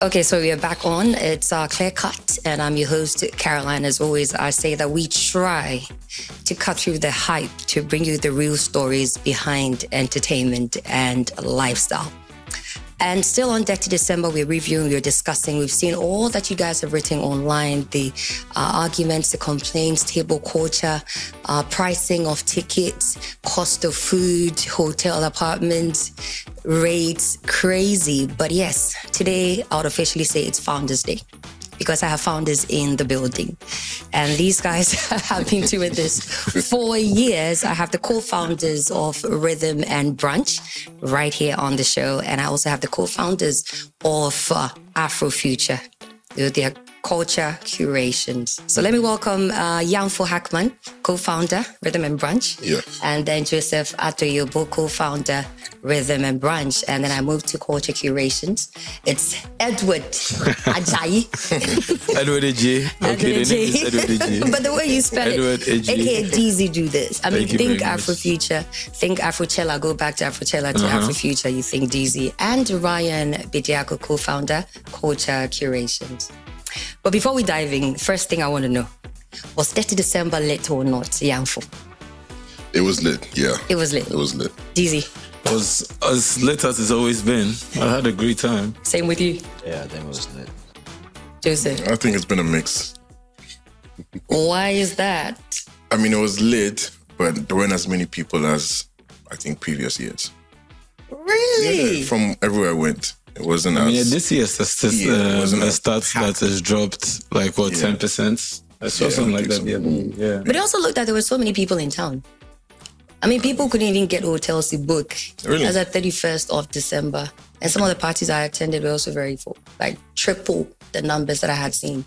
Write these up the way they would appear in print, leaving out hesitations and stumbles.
Okay, so we are back on. It's Clear Cut, and I'm your host, Caroline. As always, I say that we try to cut through the hype to bring you the real stories behind entertainment and lifestyle. And still on Deck to December, we're reviewing, we're discussing. We've seen all that you guys have written online, the arguments, the complaints, table culture, pricing of tickets, cost of food, hotel apartments, rates, crazy. But yes, today I would officially say it's Founders Day, because I have founders in the building. And these guys have been doing this for years. I have the co-founders of Rhythm and Brunch right here on the show. And I also have the co-founders of AfroFuture, their Culture Curations. So let me welcome Yanfo Hackman, co-founder, Rhythm and Brunch. Yeah. And then Joseph Addo, Yobo, co-founder, Rhythm and Brunch. And then I moved to Culture Curations. It's Edward Adjaye. Edward Adjaye. Okay, the name is Edward Adjaye. But the way you spell Edward it, aka Deezy do this. I mean, think AfroFuture, think Afrochella, go back to Afrochella to AfroFuture, you think Deezy. And Ryan Bediako, co-founder, Culture Curations. But before we dive in, first thing I want to know, was 30 December lit or not, Yanfo? It was lit, yeah. It was lit. It was lit. Deezy? It was as lit as it's always been. I had a great time. Same with you? Yeah, I think it was lit. Joseph? I think it's been a mix. Why is that? I mean, it was lit, but there weren't as many people as, I think, previous years. Really? Yeah, from everywhere I went. It wasn't as... Yeah, this year's stats that has dropped like, what, 10%? I saw something like that the other day. Yeah. But it also looked like there were so many people in town. I mean, people couldn't even get hotels to book. Really? As at 31st of December. And some of the parties I attended were also very full. Like triple the numbers that I had seen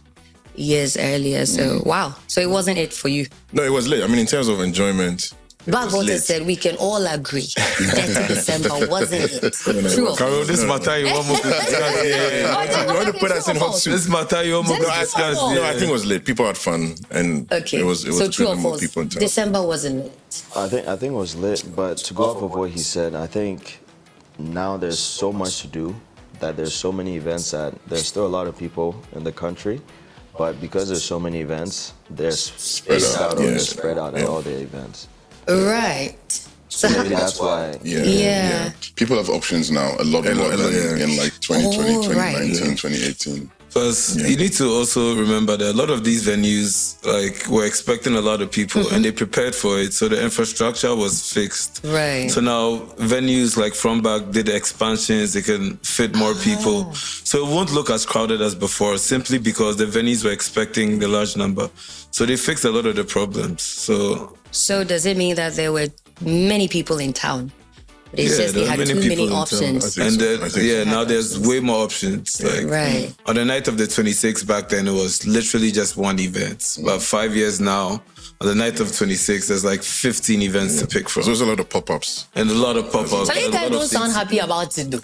years earlier. So, wow. So it wasn't it for you. No, it was lit. I mean, in terms of enjoyment... Black voters said we can all agree 30 December wasn't it. True. Carol, this matter you want to discuss. You want to put us in hot soup. This matter you want to discuss. No, I think it was lit. People had fun, and okay. it was so true or more false? people in town. December wasn't lit. I think it was lit, but to go off of what he said, I think now there's so much to do that there's so many events that there's still a lot of people in the country, but because there's so many events, they're spread out at all the events. Right. So maybe that's why. Yeah. People have options now, a lot more than in like 2020, 2019, 2018. Because you need to also remember that a lot of these venues, like, were expecting a lot of people and they prepared for it. So the infrastructure was fixed. Right. So now venues like Frontback did expansions, they can fit more people. So it won't look as crowded as before, simply because the venues were expecting the large number. So they fixed a lot of the problems. So does it mean that there were many people in town? But it's just they had too many options. And now there's way more options. Like, right. On the night of the 26th back then, it was literally just one event. But 5 years now, on the night of 26, there's like 15 events to pick from. So there's a lot of pop-ups. And a lot of pop-ups. So you guys don't sound happy about it though.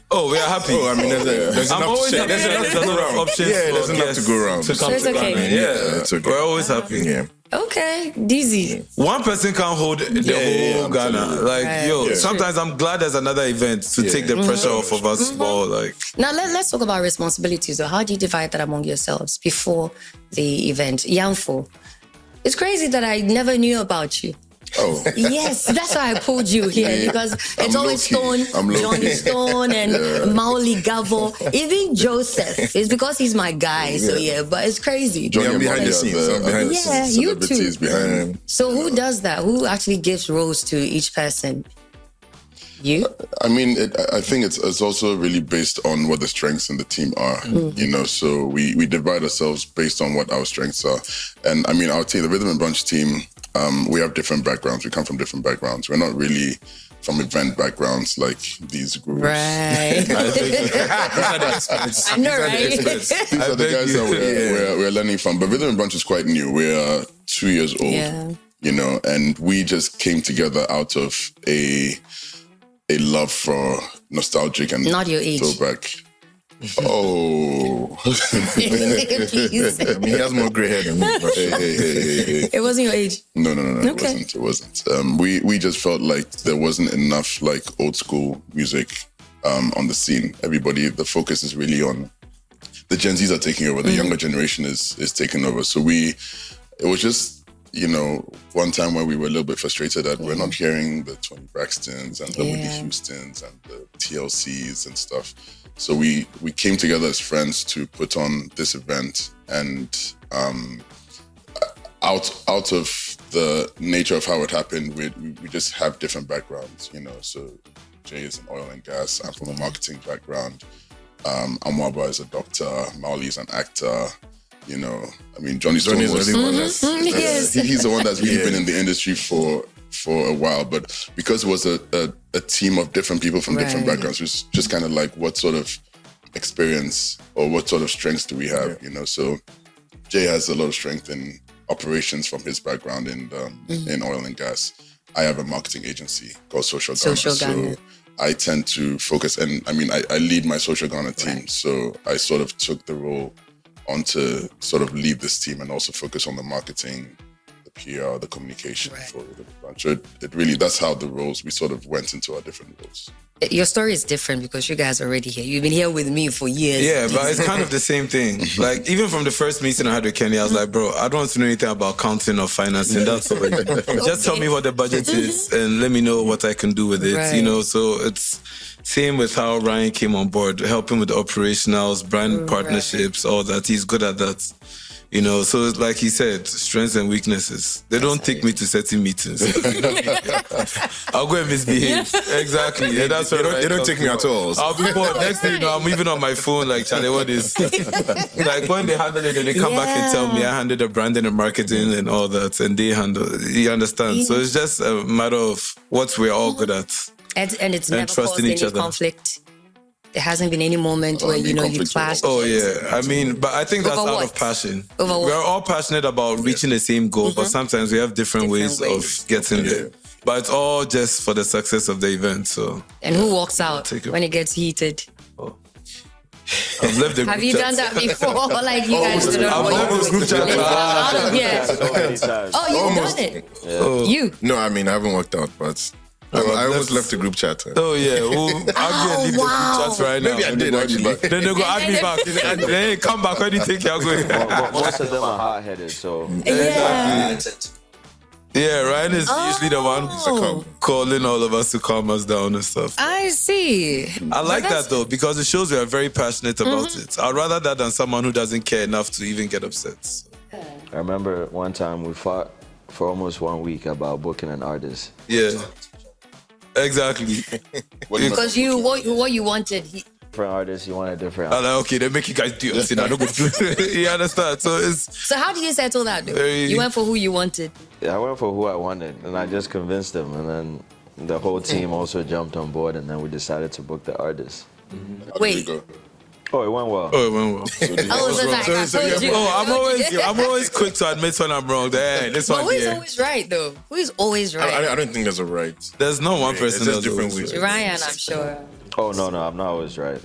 Oh, we are happy. Oh, I mean, there's enough to share. There's enough options. Yeah, there's enough to go around. To come it's to okay. Yeah, it's okay. We're always happy. Yeah. Okay, Deezy. One person can't hold the whole Ghana. Like, sometimes I'm glad there's another event to take the pressure off of us small. Like, now let's talk about responsibilities. So how do you divide that among yourselves before the event? Yanfo, it's crazy that I never knew about you. Oh. Yes, that's why I pulled you here, because it's always Stone, Johnny Stone and Maoli Gavo, even Joseph. It's because he's my guy, so but it's crazy. Johnny, I'm behind the scenes. I'm behind the scenes. You too. Behind him. So who does that? Who actually gives roles to each person? You? I mean, I think it's also really based on what the strengths in the team are, you know, so we divide ourselves based on what our strengths are. And I mean, I'll tell you, the Rhythm and Brunch team, we have different backgrounds. We come from different backgrounds. We're not really from event backgrounds like these groups. Right. I know, right? These are the guys that we're learning from. But Rhythm and Brunch is quite new. We're 2 years old, you know, and we just came together out of a love for nostalgic and not your age. Throwback. Oh. Please. I mean, he has more grey hair than me. But hey. It wasn't your age? No. Okay. It wasn't. We just felt like there wasn't enough like old school music on the scene. Everybody, the focus is really on the Gen Zs are taking over. The younger generation is taking over. So it was just, one time where we were a little bit frustrated that we're not hearing the Tony Braxtons and the Whitney Houstons and the TLCs and stuff. So we came together as friends to put on this event, and out of the nature of how it happened, we just have different backgrounds, So Jay is in oil and gas. I'm from a marketing background. Amwaba is a doctor. Mauli is an actor. Johnny's the really one that's he's the one that's really been in the industry for a while. But because it was a team of different people from different backgrounds, it was just kind of like, what sort of experience or what sort of strengths do we have? So Jay has a lot of strength in operations from his background in oil and gas. I have a marketing agency called Social Ghana. So I tend to focus, and I lead my Social Ghana team. So I sort of took the role on to sort of lead this team and also focus on the marketing, the PR, the communication for the branch. So it really, that's how we sort of went into our different roles. Your story is different because you guys are already here. You've been here with me for years. Yeah, but it's kind of the same thing. Like, even from the first meeting I had with Kenny, I was like, bro, I don't want to know anything about counting or financing. That's all. Just tell me what the budget is and let me know what I can do with it. So it's same with how Ryan came on board, helping with the operationals, brand partnerships, all that. He's good at that. So it's like he said, strengths and weaknesses. They don't take me to certain meetings. I'll go and misbehave. Exactly. Yeah, that's what they don't take me at all. I'll be bored. Next thing you know, I'm even on my phone like, Charlie, what is... Like when they handle it, and they come back and tell me I handled the branding and marketing and all that, and they handle... You understand? So it's just a matter of what we're all good at. And it's never caused any conflict. There hasn't been any moment where, you clashed. Oh, yeah. But I think that's out of passion. We're all passionate about reaching the same goal, but sometimes we have different ways of getting there. But it's all just for the success of the event. So. And who walks out when it gets heated? I've left the group Have you done that before? Like you guys did I've left the group chat. Oh, you've done it. Yeah. You? No, I haven't worked out, but... I almost left the group chat. Oh, yeah. I'll leave the group chat right now. Maybe I did, actually. Then they go add me back. Then come back when you think you're going. Most of them are hot-headed, so... Yeah, Ryan is usually the one calling all of us to calm us down and stuff. I see. I like that, though, because it shows we are very passionate about it. I'd rather that than someone who doesn't care enough to even get upset. So. I remember one time we fought for almost 1 week about booking an artist. Yeah. Exactly. Because what you wanted, different artists, you want a different artist. Okay, they make you guys do it. I don't go do. You understand? So how do you settle that, though? You went for who you wanted. Yeah, I went for who I wanted, and I just convinced them, and then the whole team also jumped on board, and then we decided to book the artist. Wait. Oh, it went well. I'm always quick to admit when I'm wrong. This one. Who is always right, though? Who is always right? I don't think there's a right. There's no one person that's different ways. Ryan, I'm sure. Oh, no, I'm not always right.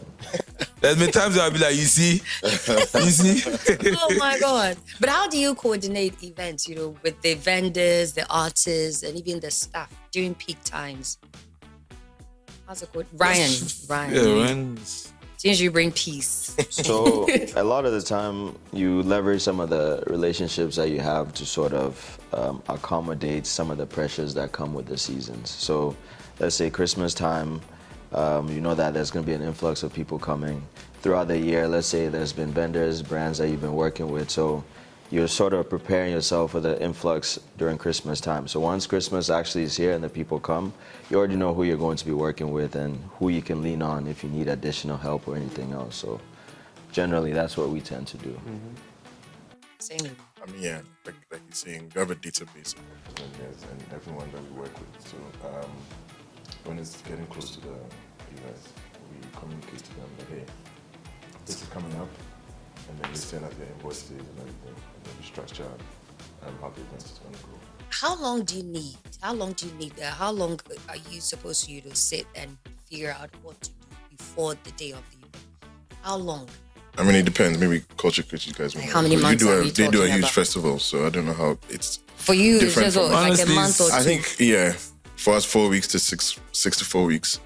There's been times where I'll be like, you see? Oh, my God. But how do you coordinate events, with the vendors, the artists, and even the staff during peak times? How's it called? Ryan. Yeah, Ryan. Since you bring peace. So a lot of the time you leverage some of the relationships that you have to sort of accommodate some of the pressures that come with the seasons. So let's say Christmas time, you know that there's going to be an influx of people coming. Throughout the year, let's say there's been vendors, brands that you've been working with. So you're sort of preparing yourself for the influx during Christmas time. So once Christmas actually is here and the people come, you already know who you're going to be working with and who you can lean on if you need additional help or anything else. So generally, that's what we tend to do. Same. Yeah, like you're saying, we have a database of vendors and everyone that we work with. So when it's getting close to the event, we communicate to them that, hey, this is coming up. And then we send out the invoices and everything, and then we structure how the event is going to go. How long do you need? How long are you supposed to sit and figure out what to do before the day of the event? How long? It depends. Maybe Culture Curations guys. How many months they do a huge festival, so I don't know how it's. For you, it's just like a month or two. I think, for us, 4 weeks to 6 to 4 weeks.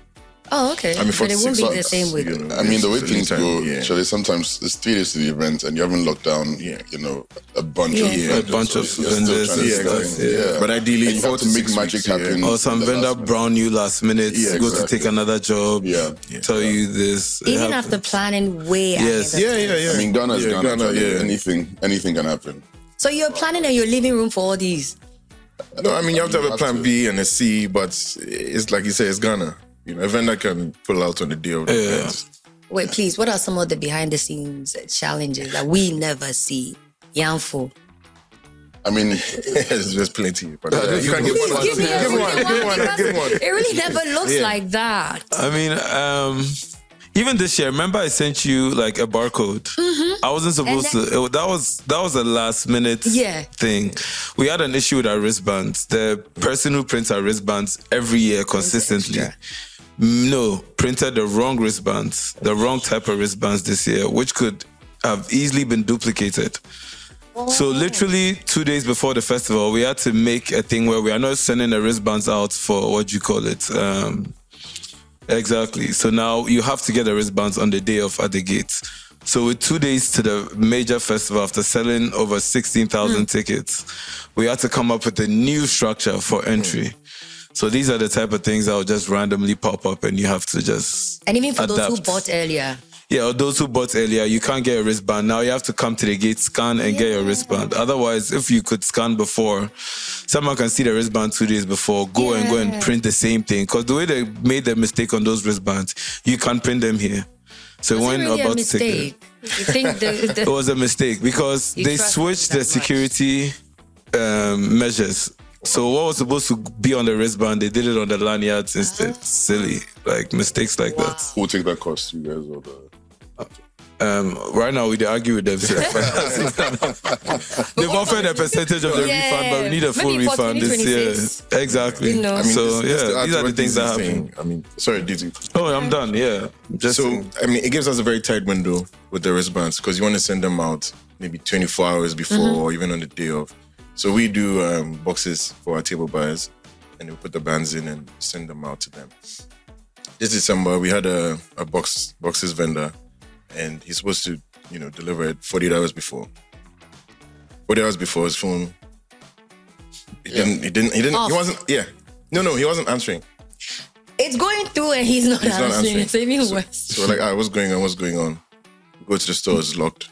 Oh, okay. I mean, but it won't be the $46, same with. you know, I mean, the way it's things anytime, go, yeah. Charlie, sometimes it's 3 days to the event and you haven't locked down, you know, a bunch of a bunch of you're still vendors trying to and start, stuff, yeah. But ideally, and you 4 have to to make 6 magic weeks, yeah. happen. Or some the vendor last minute. brown you last minute, Yeah, go to exactly. take another job, Yeah. tell you this. It Even happens. after planning way Yes. ahead of time. Yeah. I mean, Ghana is Yeah, Ghana. Charlie. yeah. Anything can happen. So you're planning in your living room for all these. No, I mean, you have to have a have plan to. B and a C, but it's like you say, it's Ghana. You know, a vendor can pull out on the day of the event. Wait, please, what are some of the behind the scenes challenges that we never see? Yanfo. I mean, There's plenty. But you can give Please one. give me a Give one. because it really never looks like that. I mean, even this year, remember I sent you like a barcode. I wasn't supposed to. That was a last minute thing. We had an issue with our wristbands. The person who prints our wristbands every year consistently, printed the wrong wristbands, the wrong type of wristbands this year, which could have easily been duplicated. So literally 2 days before the festival, we had to make a thing where we are not sending the wristbands out for what do you call it? Exactly. So now you have to get the wristbands on the day at the gates. So with 2 days to the major festival, after selling over 16,000 tickets, we had to come up with a new structure for entry. So these are the type of things that will just randomly pop up and you have to just And even for adapt. those who bought earlier. Yeah, or those who bought earlier, you can't get a wristband. Now you have to come to the gate, scan and get your wristband. Otherwise, if you could scan before, someone can see the wristband 2 days before, go and print the same thing. Because the way they made the mistake on those wristbands, you can't print them here. So when really about a to take mistake? You think it was a mistake because they trust switched them the that much. security measures. So what was supposed to be on the wristband, they did it on the lanyards instead. Silly, like mistakes like that. who will take that cost? You guys or the? Right now, we argue with them. They've offered a percentage of the refund, but we need a full Maybe for refund this 2026. year. Exactly. You know. I mean, So, this to add these to are the what things that Deezy's happen. saying. I mean, sorry, Deezy. Oh, I'm done. Yeah. Just So, I mean, it gives us a very tight window with the wristbands because you want to send them out maybe 24 hours before or even on the day of. So we do boxes for our table buyers and we put the bands in and send them out to them. This December, we had a boxes vendor and he's supposed to, deliver it 48 hours before. 48 hours before his phone. He wasn't answering. It's going through and he's not answering. It's even worse. So we're like, what's going on? We go to the store, it's locked.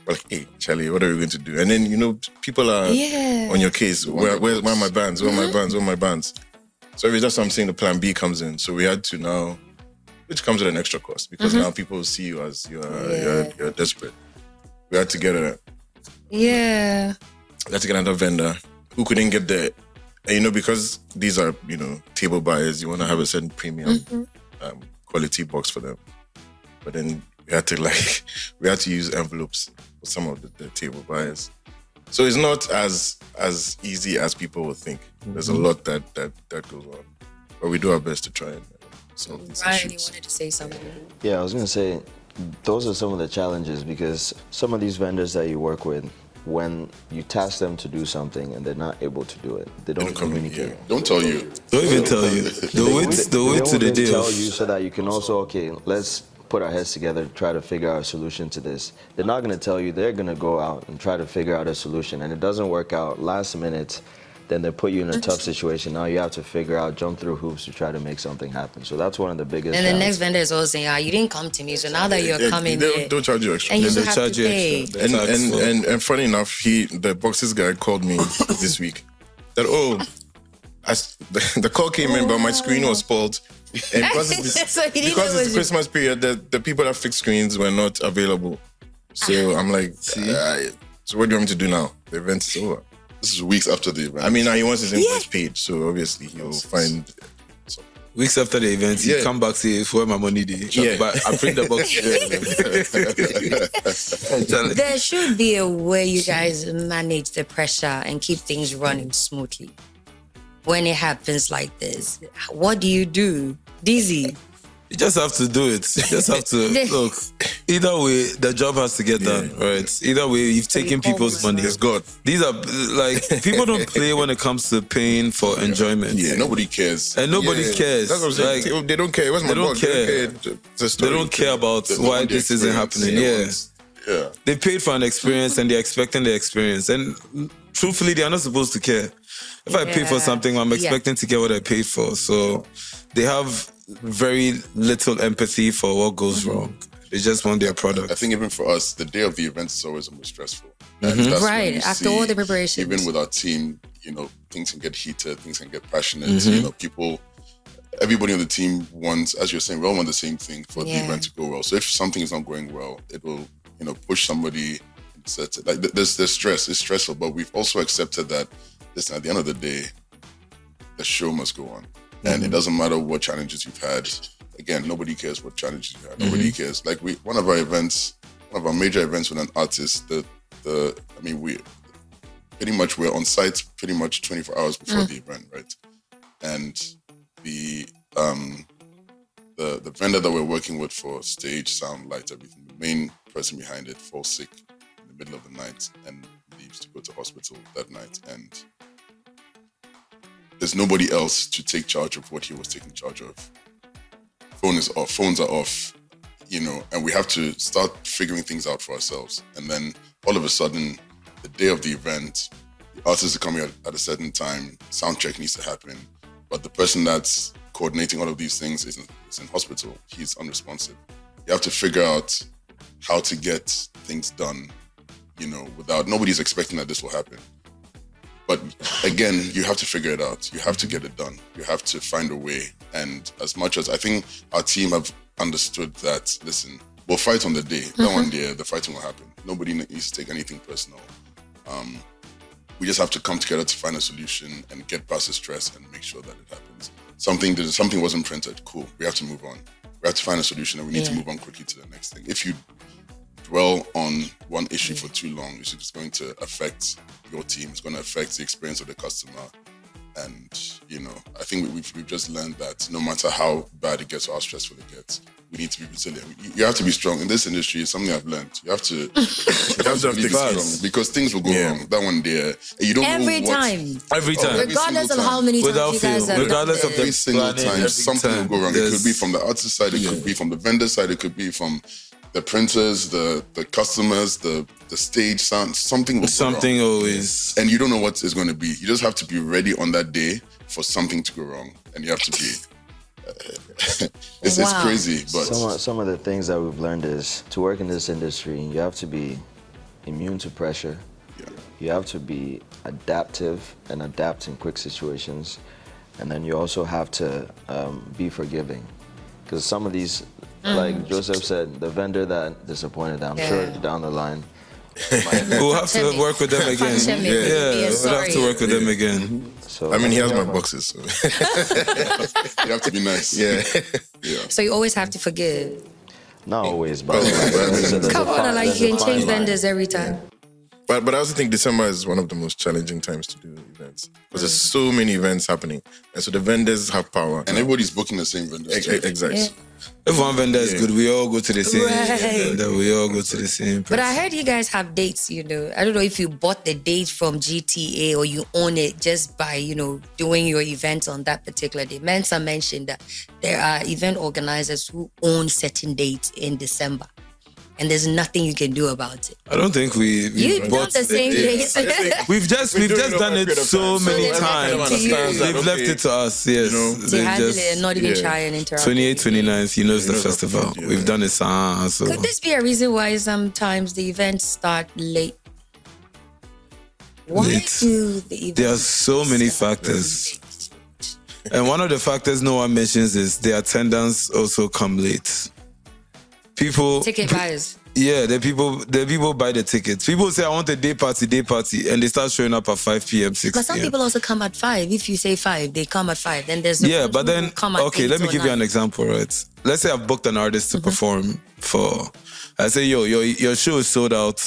We're like, hey, Charlie, what are we going to do? And then, people are on your case. Where are my bands? Where are my bands? Where are my bands? So every time I'm saying the plan B comes in. So we had to now, which comes at an extra cost because now people see you as you're desperate. We had to get another vendor who couldn't get the, and because these are, table buyers, you want to have a certain premium quality box for them. But then we had to use envelopes for some of the table buyers. So it's not as easy as people would think. There's a lot that goes on. But we do our best to try and solve these Ryan, you issues. wanted to say something? Yeah, I was going to say, those are some of the challenges because some of these vendors that you work with, when you task them to do something and they're not able to do it, they don't communicate. Don't tell you. don't even tell you. They'll wait to the day tell of. you so that you can also, let's put our heads together to try to figure out a solution to this. They're not going to tell you, they're going to go out and try to figure out a solution. And it doesn't work out last minute, then they put you in a tough situation. Now you have to jump through hoops to try to make something happen. So that's one of the biggest And the challenges. next vendor is also saying, you didn't come to me, so now that you're coming they'll, here, they'll charge you extra. and you Then still they have charge to you pay. extra. And funny enough, the boxes guy called me this week that the call came in, but my screen was spoiled. And because it's So he didn't know it was the Christmas period, the people that fix screens were not available. So I'm like, so what do you want me to do now? The event is over. This is weeks after the event. I mean, now he wants his invoice paid, so obviously he'll find. Weeks after the event, you come back say, "Where my money dey?" Yeah. But I print the box. There should be a way you guys manage the pressure and keep things running smoothly. When it happens like this, what do you do? Deezy, You just have to do it. You just have to look. Either way, the job has to get done, right? Either way, you've taken people's money. It's God. These are like people don't play when it comes to paying for enjoyment. Yeah, nobody cares. And nobody cares. That's what I'm saying. Like, They don't care. Where's my they don't boss? care. They don't care about why this isn't happening. Yeah. They paid for an experience and they're expecting the experience. And truthfully, they are not supposed to care. If I pay for something, I'm expecting to get what I paid for. So they have very little empathy for what goes wrong. They just want their product. I think even for us, the day of the event is always the most stressful. And that's when you After see, all the preparations. even with our team, things can get heated, things can get passionate. People, everybody on the team wants, as you're saying, we all want the same thing for the event to go well. So if something is not going well, it will, push somebody. Like there's stress. It's stressful, but we've also accepted that. Listen, at the end of the day, the show must go on, and it doesn't matter what challenges you've had. Again, nobody cares what challenges you had. Nobody cares. Like one of our major events with an artist. We pretty much we're on site pretty much 24 hours before the event, right? And the vendor that we're working with for stage, sound, light, everything, the main person behind it falls sick in the middle of the night and leaves to go to hospital that night, and there's nobody else to take charge of what he was taking charge of. Phones are off, and we have to start figuring things out for ourselves. And then all of a sudden, the day of the event, the artists are coming at a certain time, sound check needs to happen, but the person that's coordinating all of these things is in hospital. He's unresponsive. You have to figure out how to get things done, without, nobody's expecting that this will happen. But again, you have to figure it out. You have to get it done. You have to find a way. And as much as I think our team have understood that, listen, we'll fight on the day. That one day, the fighting will happen. Nobody needs to take anything personal. We just have to come together to find a solution and get past the stress and make sure that it happens. Something wasn't printed. Cool. We have to move on. We have to find a solution and we need to move on quickly to the next thing. If you dwell on one issue for too long, it's just going to affect your team. It's going to affect the experience of the customer. And, I think we've just learned that no matter how bad it gets or how stressful it gets, we need to be resilient. You have to be strong. In this industry, it's something I've learned. You have to be strong because things will go wrong. That one day, you don't every know time. Every time. Regardless of how many times you guys have regardless of every single time, something will go wrong. It could be from the artist side, it could be from the vendor side, it could be from the printers, the customers, the stage sound, something will go wrong. Always. And you don't know what it's going to be. You just have to be ready on that day for something to go wrong. And you have to be... it's crazy, but... Some of the things that we've learned is to work in this industry, you have to be immune to pressure. Yeah. You have to be adaptive and adapt in quick situations. And then you also have to be forgiving. Because some of these... Like Joseph said, the vendor that disappointed, I'm sure down the line. We'll have to work with them again. We'll have to work with them again. So, he has my boxes. So. You have to be nice. Yeah. So you always have to forgive. Not always, but Come on, you can change vendors every time. But I also think December is one of the most challenging times to do events because there's so many events happening, and so the vendors have power, and everybody's booking the same vendors. Exactly. Yeah. If one vendor is good, we all go to the same. Right. We all go to the same. But I heard you guys have dates. I don't know if you bought the date from GTA or you own it just by doing your event on that particular day. Mensa mentioned that there are event organizers who own certain dates in December. And there's nothing you can do about it. I don't think you've done the same thing. We've just done it so many times. They've left it to us. Yes, they handle it and not even try and interact. 28th, 29th, it's the festival. We've done it. So could this be a reason why sometimes the events start late? Why do the events? There are so many factors. And one of the factors no one mentions is the attendance also come late. Ticket buyers. Yeah, the people buy the tickets. People say, I want a day party, and they start showing up at 5 p.m., 6 p.m. But some people also come at 5. If you say 5, they come at 5. Then there's but then, okay, let me give you an example, right? Let's say I've booked an artist to perform for... I say, your show is sold out.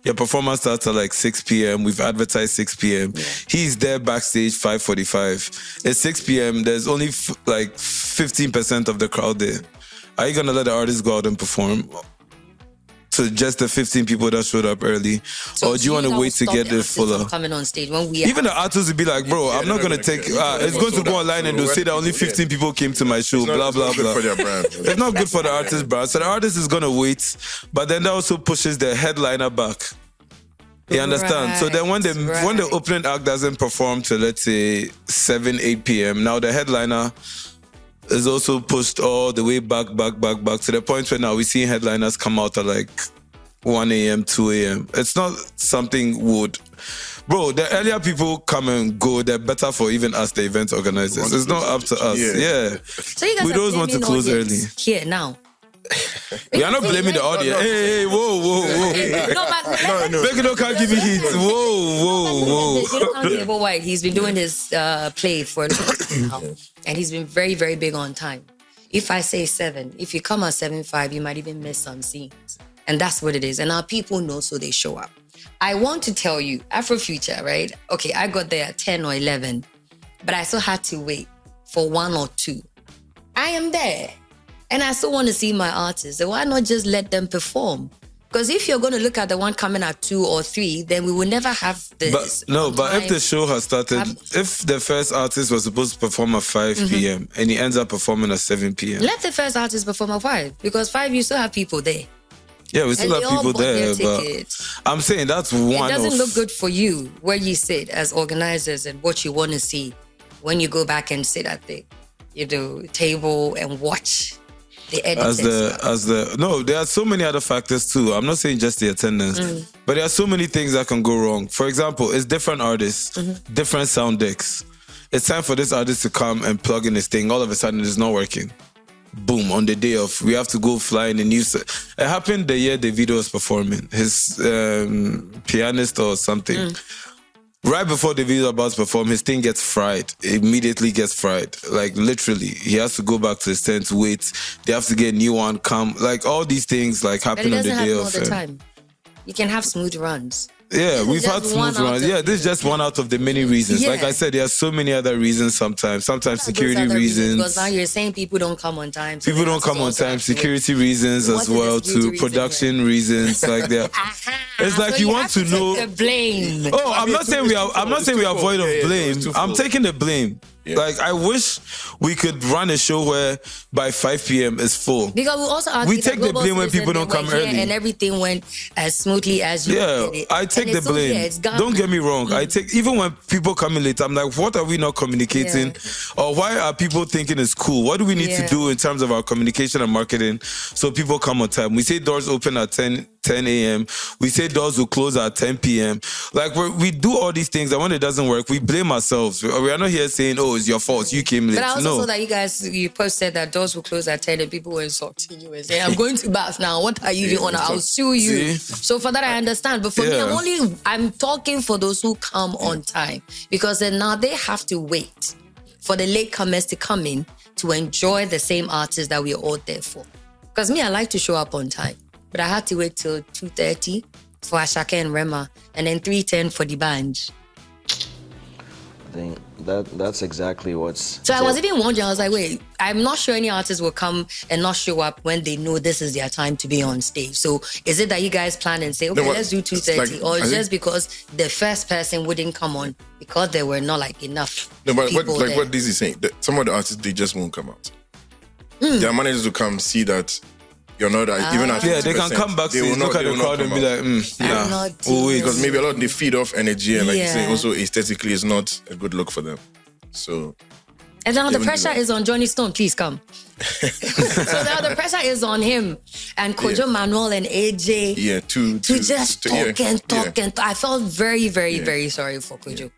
Your performance starts at like 6 p.m. We've advertised 6 p.m. Yeah. He's there backstage 5:45. At 6 p.m., there's only like 15% of the crowd there. Are you gonna let the artist go out and perform to just the 15 people that showed up early, or do you want to wait to get it fuller? Coming on stage when we even the artists would be like, bro, I'm not gonna take. It's going to go online and they'll say that only 15 people came to my show. Blah blah blah. It's not good for the artist brand. So the artist is gonna wait, but then that also pushes the headliner back. You understand? So then when the opening act doesn't perform till, let's say, 7, 8 p.m., now the headliner is also pushed all the way back to the point where now we're seeing headliners come out at like 1 a.m., 2 a.m. It's not something Bro, the earlier people come and go, they're better for even us, the event organizers. It's not up to us. Yeah. So you guys we don't want to close early. Here now. We are not blaming the audience. Hey, whoa. No. Begino can't give you heat. Whoa. You know how Yobo White, he's been doing his play for a long time now, and he's been very, very big on time. If I say 7, if you come at 7:05, you might even miss some scenes. And that's what it is. And our people know, so they show up. I want to tell you, AfroFuture, right? Okay, I got there at 10 or 11, but I still had to wait for 1 or 2. I am there. And I still want to see my artists. So why not just let them perform? Because if you're going to look at the one coming at 2 or 3, then we will never have this. But if the show has started, if the first artist was supposed to perform at 5 p.m. and he ends up performing at 7 p.m. Let the first artist perform at 5. Because 5, you still have people there. Yeah, we still have people there. But I'm saying that's one. It doesn't look good for you where you sit as organizers and what you want to see when you go back and sit at the table and watch. No, there are so many other factors too. I'm not saying just the attendance, but there are so many things that can go wrong. For example, it's different artists, different sound decks. It's time for this artist to come and plug in his thing. All of a sudden, it's not working. Boom, on the day of, we have to go fly in the news. It happened the year Davido was performing. His pianist or something. Right before the video about to perform, his thing gets fried. Immediately gets fried. Like, literally. He has to go back to his tent, wait. They have to get a new one, come. Like, all these things, like, happen on the day of... all the time. You can have smooth runs. Yeah, we've had smooth runs. Yeah, this is just one out of the many reasons. Yeah. Like I said, there are so many other reasons sometimes. Sometimes security reasons. Because now you're saying people don't come on time. So people don't come on time. Security reasons as well too. Production reasons. Like that. It's like so you want to know the blame. Oh, I'm not saying we are void of blame. I'm taking the blame. Yeah. Like, I wish we could run a show where by 5 p.m. it's full. Because we take the blame when people don't come early. And everything went as smoothly as you did it. I take the blame. Don't get me wrong. I take, even when people come in late, I'm like, what are we not communicating? Yeah. Or why are people thinking it's cool? What do we need to do in terms of our communication and marketing so people come on time? We say doors open at 10 a.m. We say doors will close at 10 p.m. Like, we do all these things, and when it doesn't work, we blame ourselves. We are not here saying, oh, it's your fault, you came late. But I also saw that you posted that doors will close at 10 and people were insulting you and saying, I'm going to bath now, what are you on? I'll sue you. So for that I understand. But for me, I'm talking for those who come on time. Because then now they have to wait for the latecomers to come in to enjoy the same artists that we're all there for. Because me, I like to show up on time. But I had to wait till 2:30 for Ashake and Rema, and then 3:10 for the band. I think that's exactly what's... So I was even wondering, I was like, wait, I'm not sure any artists will come and not show up when they know this is their time to be on stage. So is it that you guys plan and say, okay, let's do 2:30? Or just because the first person wouldn't come on because there were not like enough people there? What Deezy is saying, some of the artists, they just won't come out. Their managers will come see that you're not even at 50%. They can come back, look at the crowd and be like, because maybe a lot they feed off energy, and like you're saying, also aesthetically, it's not a good look for them. So, and now the pressure is on Johnny Stone. Please come. So now the pressure is on him and Kojo Manuel and AJ. Yeah, to just talk and talk and talk. I felt very, very, very sorry for Kojo.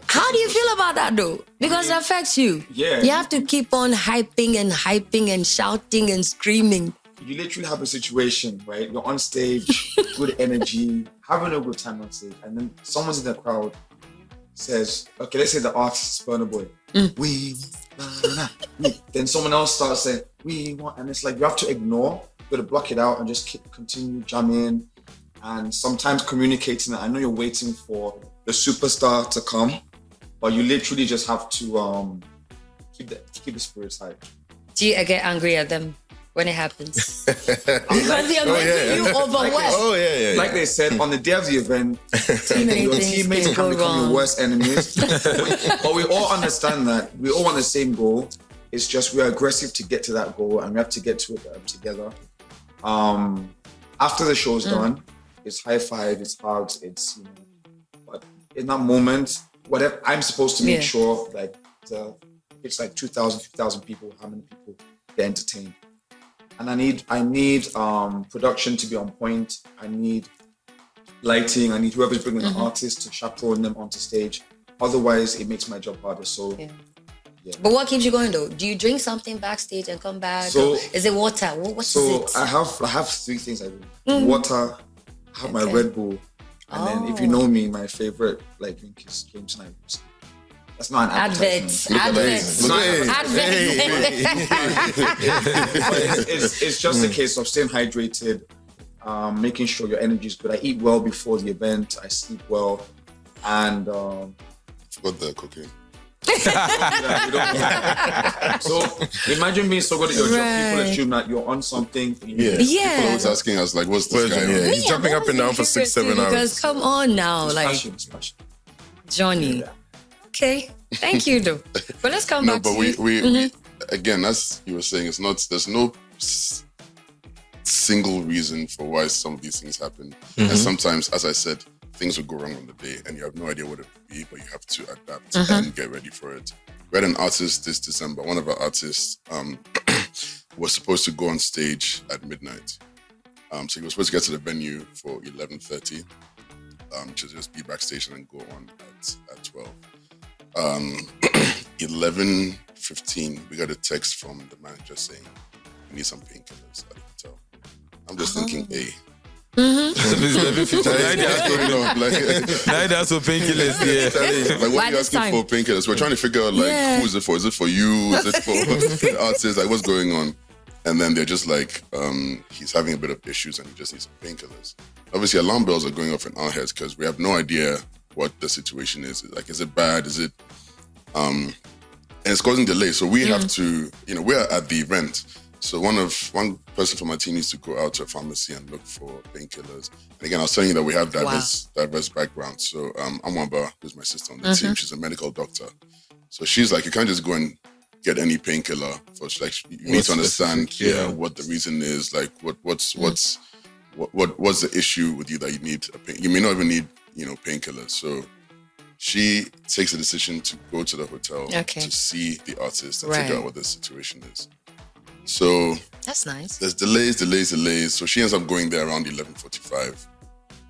How do you feel about that though? Because it affects you. Yeah. You have to keep on hyping and shouting and screaming. You literally have a situation, right? You're on stage, good energy, having a good time on stage, and then someone's in the crowd says, okay, let's say the artist is Burna Boy. We want. Then someone else starts saying, we want, and it's like you have to ignore, you gotta block it out and just continue jamming, and sometimes communicating. I know you're waiting for the superstar to come, but you literally just have to keep the spirits high. Do you get angry at them when it happens? Because they're making you overwhelmed. Oh yeah. Like they said, on the day of the event, many your things teammates can can go become wrong. your worst enemies. But we all understand that. We all want the same goal. It's just we're aggressive to get to that goal, and we have to get to it together. After the show's done, it's high five, it's hugs, it's but in that moment, whatever I'm supposed to make sure like it's like 2,000, 3,000 people, how many people get entertained. And I need production to be on point. I need lighting. I need whoever's bringing the artist to chaperone them onto stage. Otherwise, it makes my job harder. So, yeah. But what keeps you going though? Do you drink something backstage and come back? So, or is it water? What is it? I have three things I do. Water. I have my Red Bull, and then if you know me, my favorite drink is James Knight. That's not an advertisement. It's just a case of staying hydrated, making sure your energy is good. I eat well before the event. I sleep well, and Forgot the cocaine. So imagine being so good at your job. People assume that you're on something. People are always asking us like, "What's this guy?" Yeah, on? he's jumping up and down for 6-7 hours. Because come on now, It's passion. Johnny. Yeah. Okay, thank you though. But let's come No, back but to we again, as you were saying, it's not. There's no single reason for why some of these things happen, and sometimes, as I said, things will go wrong on the day, and you have no idea what it will be, but you have to adapt and get ready for it. We had an artist this December. One of our artists was supposed to go on stage at midnight. So he was supposed to get to the venue for 11:30, to just be backstage and then go on at 12. 11:15, we got a text from the manager saying, "We need some painkillers at the hotel." I'm just thinking, hey. That's for painkillers, Like, what are you asking for painkillers? We're trying to figure out, who is it for? Is it for you? Is it for the artist? Like, what's going on? And then they're just like, he's having a bit of issues and he just needs some painkillers. Obviously, alarm bells are going off in our heads because we have no idea what the situation is. Like, is it bad? Is it... and it's causing delays. So we have to, we're at the event. So one person from my team needs to go out to a pharmacy and look for painkillers. And again, I was telling you that we have diverse backgrounds. So Amwamba, who's my sister on the team, she's a medical doctor. So she's like, you can't just go and get any painkiller. You need to understand what the reason is. Like, what's the issue with you that you need a pain? You may not even need painkillers. So she takes a decision to go to the hotel to see the artist and figure out what the situation is. So that's nice. There's delays. So she ends up going there around 11:45.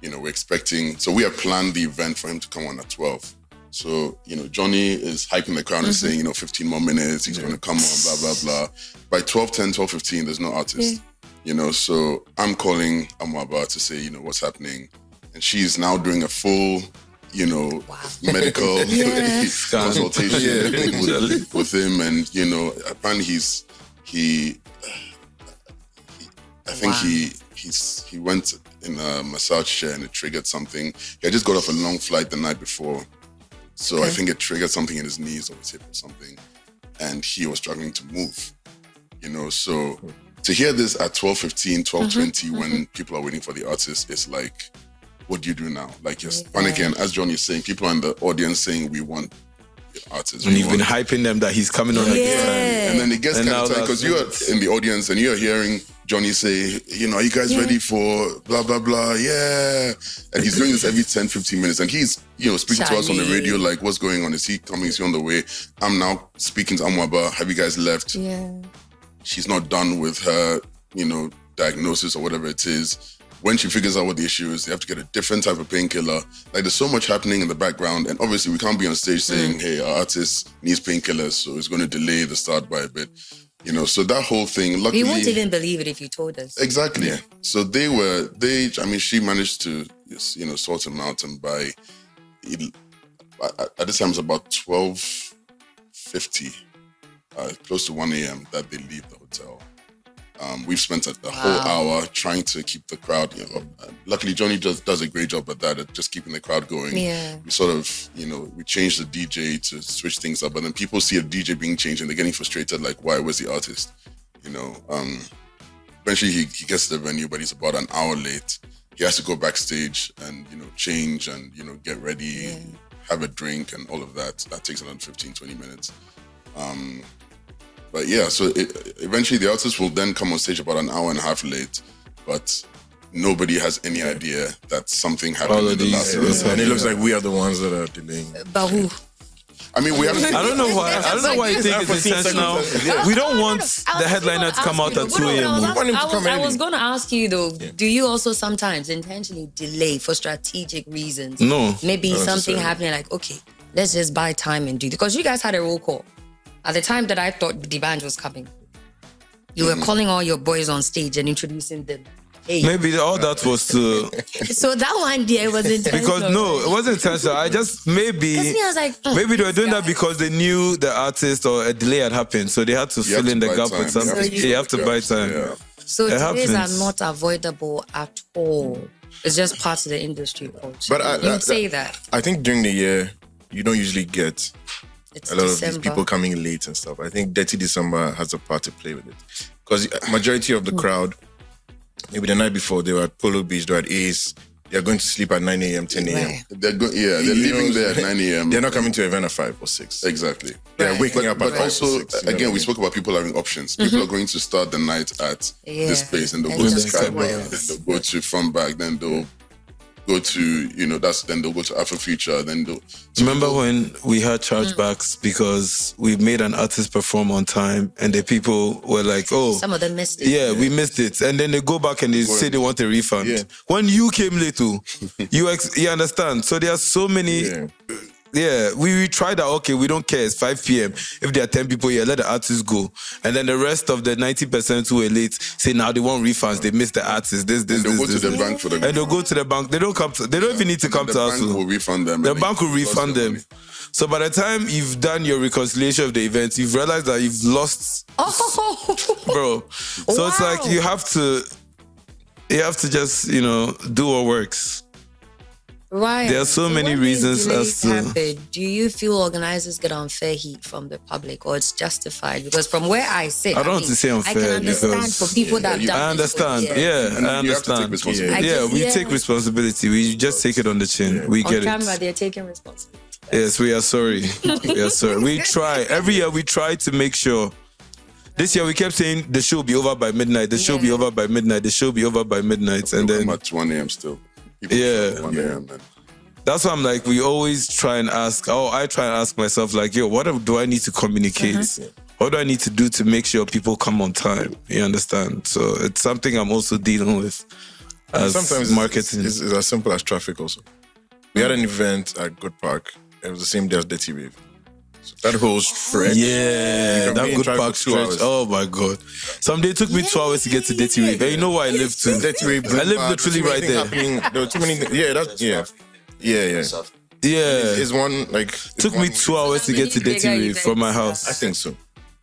We're expecting. So we have planned the event for him to come on at 12. So Johnny is hyping the crowd and saying 15 more minutes. He's going to come on. Blah blah blah. By 12:10, 12:15, there's no artist. So I'm calling Amwaba to say what's happening, and she's now doing a full medical consultation with him, and apparently he went in a massage chair and it triggered something. He had just got off a long flight the night before. So I think it triggered something in his knees or his hip or something. And he was struggling to move. So to hear this at 12:15, 12:20 when people are waiting for the artist, it's like, what do you do now? Like, you're panicking. As Johnny is saying, people are in the audience saying, we want artists. And you've been hyping them that he's coming on again. And then it gets kind of tight because you're in the audience and you're hearing Johnny say, are you guys ready for blah, blah, blah? Yeah. And he's doing this every 10, 15 minutes. And he's, speaking to us on the radio, like, what's going on? Is he coming? Is he on the way? I'm now speaking to Amwaba. Have you guys left? Yeah. She's not done with her, diagnosis or whatever it is. When she figures out what the issue is, they have to get a different type of painkiller. Like, there's so much happening in the background. And obviously, we can't be on stage saying, hey, our artist needs painkillers, so it's going to delay the start by a bit. So that whole thing, luckily... We won't even believe it if you told us. Exactly. Yeah. So she managed to, sort him out. And at this time, it was about 12:50, close to 1 a.m. that they leave the hotel. We've spent a whole hour trying to keep the crowd. Luckily, Johnny does a great job at that, at just keeping the crowd going. Yeah. We sort of, we changed the DJ to switch things up, but then people see a DJ being changed and they're getting frustrated, like, why? Where's the artist? Eventually he gets to the venue, but he's about an hour late. He has to go backstage and, change and, get ready, have a drink and all of that. That takes another 15, 20 minutes. But yeah, so eventually the artist will then come on stage about an hour and a half late, but nobody has any idea that something happened in the last minute. And it looks like we are the ones that are delaying. But who? I mean, we haven't. I don't know why. I don't know why you think it's intentional. We don't want the headliner to come out at 2 a.m. I was going to ask you though. Do you also sometimes intentionally delay for strategic reasons? No. Maybe something happening like, okay, let's just buy time and do it. Because you guys had a roll call at the time that I thought the band was coming. You were calling all your boys on stage and introducing them. Hey. Maybe all that was to... So that one day was intentional. Because no, it wasn't intentional. I just maybe... I was like, maybe they were doing that because they knew the artist or a delay had happened. So they had to fill in the gap with something. You have to buy time. Yeah. So delays are not avoidable at all. It's just part of the industry culture. But you would say that. I think during the year, you don't usually get It's a lot December. of these people coming late and stuff. I think Dirty December has a part to play with it. Because majority of the crowd, maybe the night before, they were at Polo Beach, they were at Ace, they're going to sleep at 9 a.m., 10 a.m. Right. They're leaving there at 9 a.m. They're not coming to an event at 5 or 6. Exactly. They're waking up at But 5 also, or 6. again, we spoke about people having options. People are going to start the night at this place and they'll go to Skybar, then they'll go to Front Back, then they'll go to, then they'll go to AfroFuture, then they'll... Remember when we had chargebacks because we made an artist perform on time and the people were like, oh... Some of them missed it. Yeah, we missed it. And then they go back and they say they want a refund. Yeah. When you came late too, you understand? So there are so many... Yeah, we tried that, okay, we don't care, it's 5 p.m. If there are 10 people here, let the artists go. And then the rest of the 90% who were late say now they want refunds, they missed the artists, And they'll go to the bank for the... And they'll go to the bank. They don't even need to come to us. The bank will refund them. The bank will refund them. So by the time you've done your reconciliation of the event, you've realized that you've lost, bro. So it's like you have to just, do what works. Right. There are so many reasons as to... happen, do you feel organizers get unfair heat from the public or it's justified? Because from where I sit, I don't want to say unfair I can understand because- for people that have done I this for understand. years. Yeah, I And you have to take understand. responsibility. Yeah, we take responsibility. We just take it on the chin. We On get camera, it. they're taking responsibility. Yes, we are sorry. We are sorry. We try. Every year we try to make sure. This year we kept saying the show will be over by midnight. The show will be over by midnight. The show will be over by midnight. And then... I'm at 1 a.m. still. People Yeah. show at 1 a.m. then. That's why I'm like, we always try and ask, I try and ask myself, like, yo, what do I need to communicate? What do I need to do to make sure people come on time? You understand? So it's something I'm also dealing with as Sometimes marketing. it's as simple as traffic also. We had an event at Ghud Park. It was the same day as Dirty Rave. So that whole stretch. Yeah, can that be in Good traffic Park for 2 stretch. hours. Oh my God. Someday it took me 2 hours to get to Dirty Rave. And you know where I live too. Dirty Rave. I live literally right there. There were too many things. Yeah. Yeah. It's one, like... Took me 2 hours to get to Dirty Rave from my house. I think so.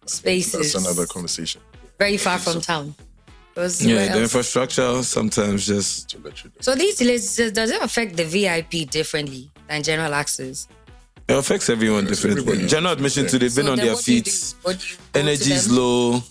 Spaces. That's another conversation. Very far from town. Yeah, the infrastructure sometimes just... So these delays, does it affect the VIP differently than general access? It affects everyone differently. everybody. General admission too, they've been So on then their what do you feet. do? What do you go to Energy is them? low.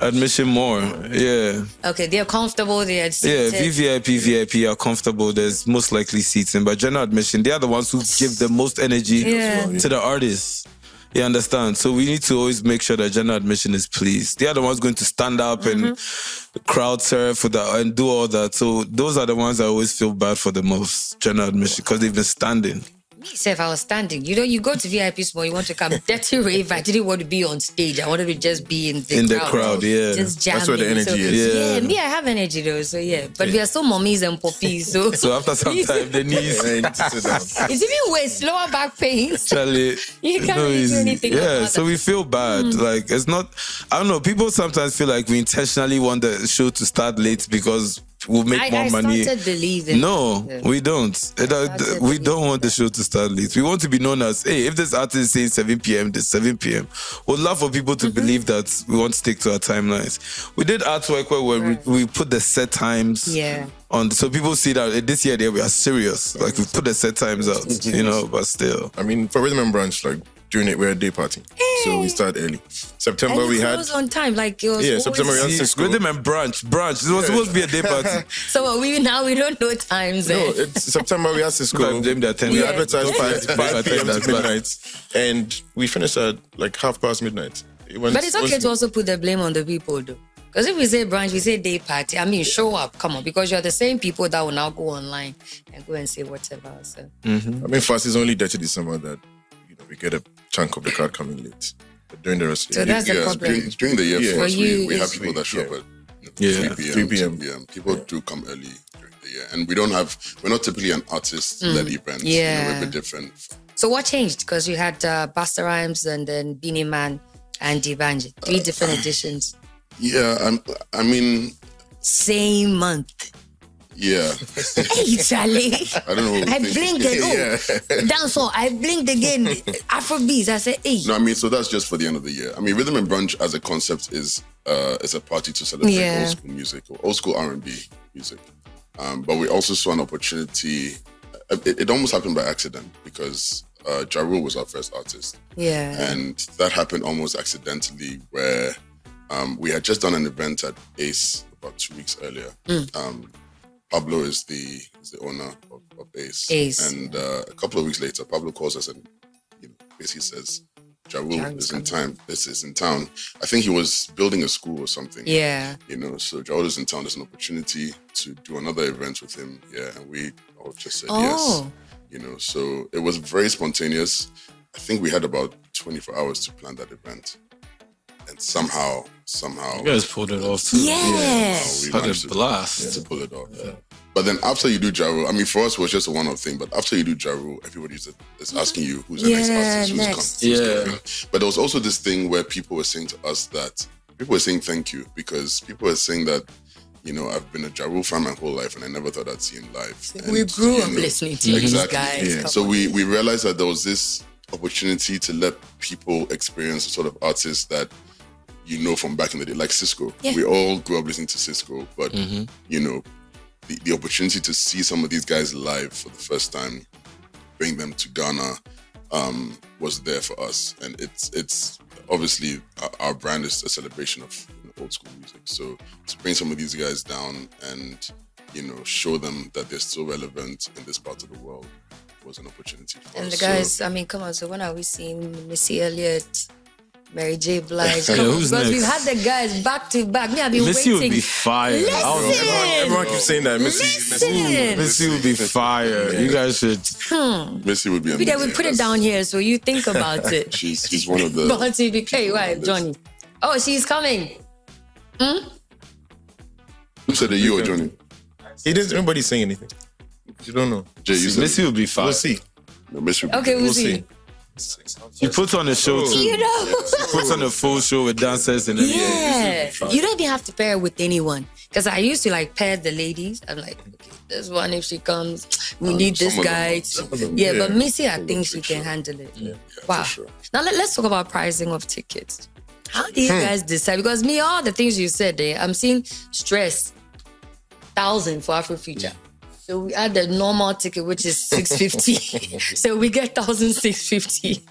Admission more. Yeah. Okay, they're comfortable, they're seated. Yeah, VIP are comfortable. There's most likely seating. But general admission, they are the ones who give the most energy to the artists. You understand? So we need to always make sure that general admission is pleased. They are the ones going to stand up and crowd surf and do all that. So those are the ones I always feel bad for the most, general admission, because they've been standing. Me, say if I was standing, you go to VIP small, you want to come Dirty Rave. I didn't want to be on stage. I wanted to just be in the crowd. Yeah. Just jamming. That's where the energy is. Yeah, me, I have energy though. So yeah, but we are so mummies and poppies. So So after some time, the knees... Yeah, you need to sit down. it's even worse, lower back pain. Charlie, You can't really do anything Yeah, about so that. we feel bad. Like, it's not... I don't know, people sometimes feel like we intentionally want the show to start late because we'll make more money. I started believing. No, we don't. We don't want the show to start late. We want to be known as, hey, if this artist is saying 7 p.m., this 7 p.m. We'd love for people to believe that we want to stick to our timelines. We did artwork where we put the set times on, so people see that this year we are serious. Like we put the set times out, but still. I mean, for Rhythm Brunch, like during it, we're a day party. So we start early. September and we had... on time, like it was September we had Cisco. Rhythm and brunch. This was supposed to be a day party. So we don't know times. No, it's September we had Cisco. We advertised 5 p.m. to midnight. And we finished at like midnight. But it's okay to also put the blame on the people though. Because if we say brunch, we say day party. I mean, show up, come on, because you're the same people that will now go online and go and say whatever. So. I mean, for us, it's only 30 December that we get a chunk of the crowd coming late. But during the rest of the year, that's the problem. During the year, for us, you, we have people that show up at 3 p.m. 2 p.m. People do come early during the year, and we're not typically an artist-led event. We're a bit different. So what changed? Because you had Busta Rhymes and then Beenie Man and D'banj, 3 different editions. Yeah, I mean... Same month. Yeah. Hey, Charlie. I don't know. I blinked again. Dancehall, I blinked again. Afrobeats, I said, hey. No, I mean, so that's just for the end of the year. I mean, Rhythm and Brunch as a concept is a party to celebrate old school music, or old school R&B music. But we also saw an opportunity. It almost happened by accident because Ja Rule was our first artist. Yeah. And that happened almost accidentally where we had just done an event at Ace about 2 weeks earlier. Pablo is the owner of Ace. And a couple of weeks later, Pablo calls us and basically says, Ja Rule is in town. This is in town. I think he was building a school or something. Yeah. So Ja Rule is in town. There's an opportunity to do another event with him. Yeah, and we all just said yes. So it was very spontaneous. I think we had about 24 hours to plan that event. And somehow... You guys pulled it off too. Yes. We managed to pull it off. Yeah. But then after you do Ja Rule, I mean, for us, it was just a one-off thing. But after you do Ja Rule, everybody is asking you who's the next artist, who's coming. But there was also this thing where people were saying to us that, people were saying thank you, because people were saying that, I've been a Ja Rule fan my whole life and I never thought I'd see him live. We grew up listening to these guys. Yeah. So we realized that there was this opportunity to let people experience a sort of artist that from back in the day, like Cisco. Yeah. We all grew up listening to Cisco, but the opportunity to see some of these guys live for the first time, bring them to Ghana, was there for us. And it's obviously our brand is a celebration of old school music. So to bring some of these guys down and show them that they're still relevant in this part of the world was an opportunity for us. And the guys, I mean, come on. So when are we seeing Missy Elliott, Mary J. Blige? Who's because next? we've had the guys back to back. Me, I've been Missy waiting. would be fire. Everyone keeps saying that. Missy would be fire. You guys should. Missy would be amazing. We put it down here so you think about it. She's one of the... Hey, why, Johnny? Oh, she's coming. Who said it, you or Johnny? Nobody's saying anything. You don't know. Jay, you said Missy would be fire. We'll see. No, Missy would be Okay, we'll see. She puts on a show too. She puts on a full show with dancers and everything. Yeah. You don't even have to pair with anyone. Because I used to pair the ladies. I'm like, okay, this one, if she comes, we need this guy. But Missy, I think she can handle it. Yeah, wow. for sure. Now let's talk about pricing of tickets. How do you guys decide? Because all the things you said there, I'm seeing stress, 1,000 for AfroFuture. So we add the normal ticket, which is 650. So we get 1,650.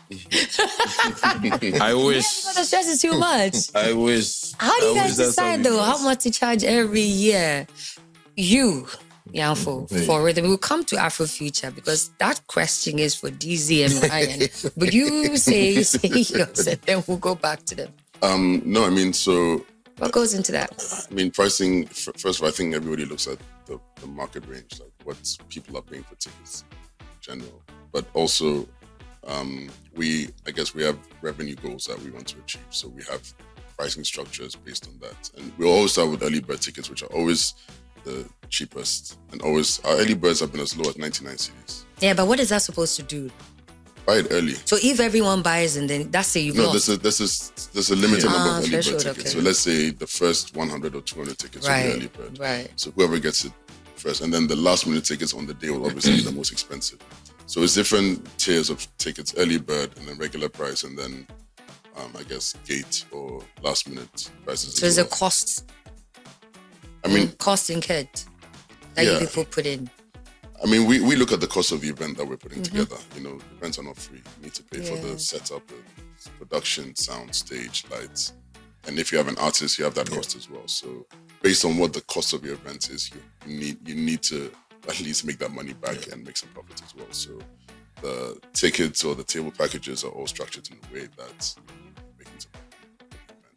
I wish. Because the stress is too much. I wish. How do you guys decide though how much to charge every year? You, Yanfo, for Rhythm. We'll come to AfroFuture because that question is for Deezy and Ryan. But you say yours, and then we'll go back to them. No, I mean, so... What goes into that? I mean, pricing, first of all, I think everybody looks at the market range, like what people are paying for tickets in general. But also, we have revenue goals that we want to achieve. So we have pricing structures based on that. And we'll always start with early bird tickets, which are always the cheapest. And always, our early birds have been as low as 99 cedis. Yeah, but what is that supposed to do? buy it early. So if everyone buys and then that's it, you've lost. There's a limited number of early bird threshold, tickets. okay. So let's say the first 100 or 200 tickets will be early bird. Right. So whoever gets it first, and then the last minute tickets on the day will obviously be the most expensive. So it's different tiers of tickets: early bird, and then regular price, and then I guess gate or last minute prices. So there's a cost. I mean, cost incurred that you people put in. I mean, we look at the cost of the event that we're putting together. You know, events are not free. You need to pay for the setup, the production, sound, stage, lights. And if you have an artist, you have that cost as well. So based on what the cost of your event is, you need to at least make that money back and make some profit as well. So the tickets or the table packages are all structured in a way that's making some profit.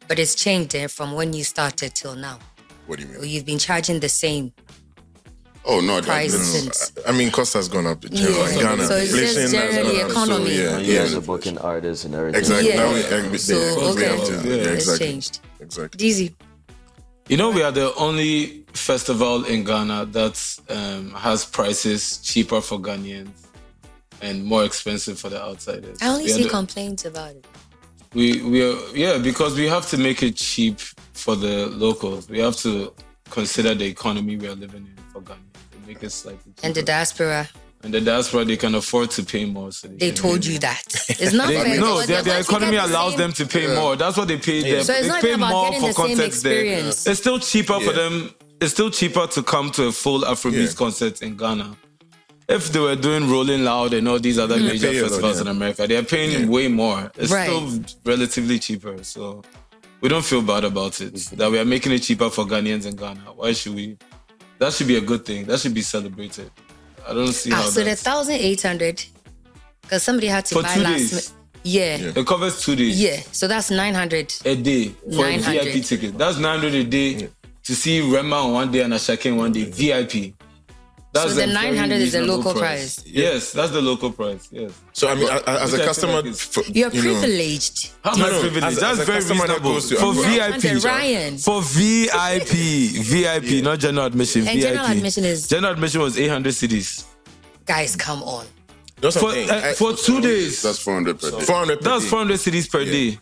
But it's changed from when you started till now. What do you mean? Or you've been charging the same Oh, no, price since. I mean, cost has gone up in Ghana. So it's just Inflation has generally gone up, economy. So, You guys are booking artists and everything. Exactly. Yeah. Now It's exactly. changed. Exactly. Deezy. You know, we are the only festival in Ghana that has prices cheaper for Ghanaians and more expensive for the outsiders. I only see complaints about it. We are, because we have to make it cheap for the locals. We have to consider the economy we are living in for Ghana. To make it slightly cheaper. And the diaspora, And the diaspora, they can afford to pay more. So they told you that. It's not fair. No, because their once you economy get the allows same- them to pay more. That's what they pay them. So it's They not pay even about more getting for the same concerts there. experience. It's still cheaper for them. It's still cheaper to come to a full Afrobeat concert in Ghana. If they were doing Rolling Loud and all these other major pay a lot, festivals in America, they're paying way more. It's Right. still relatively cheaper. So we don't feel bad about it. That we are making it cheaper for Ghanaians in Ghana. Why should we? That should be a good thing. That should be celebrated. I don't see how so the that's... 1,800, because somebody had to For buy 2 last days. minute. Yeah. It covers 2 days. Yeah. So that's 900. A day for a 900. VIP ticket. That's 900 a day to see Rema on one day and Ashake on one day. VIP. That's So the a very 900 is the reasonable local price. Yes, that's the local price. Yes. So I mean, as a Which I customer, feel like You're you know, privileged. How much No, privilege? as That's a very customer that reasonable. goes to For Afro- VIP. Ryan. For VIP, not general admission. And VIP. general admission is- General admission was 800 cedis. Guys, come on. that's what I'm saying. For 2 days. That's 400 per day. 400 per That's day. 400 cedis per day.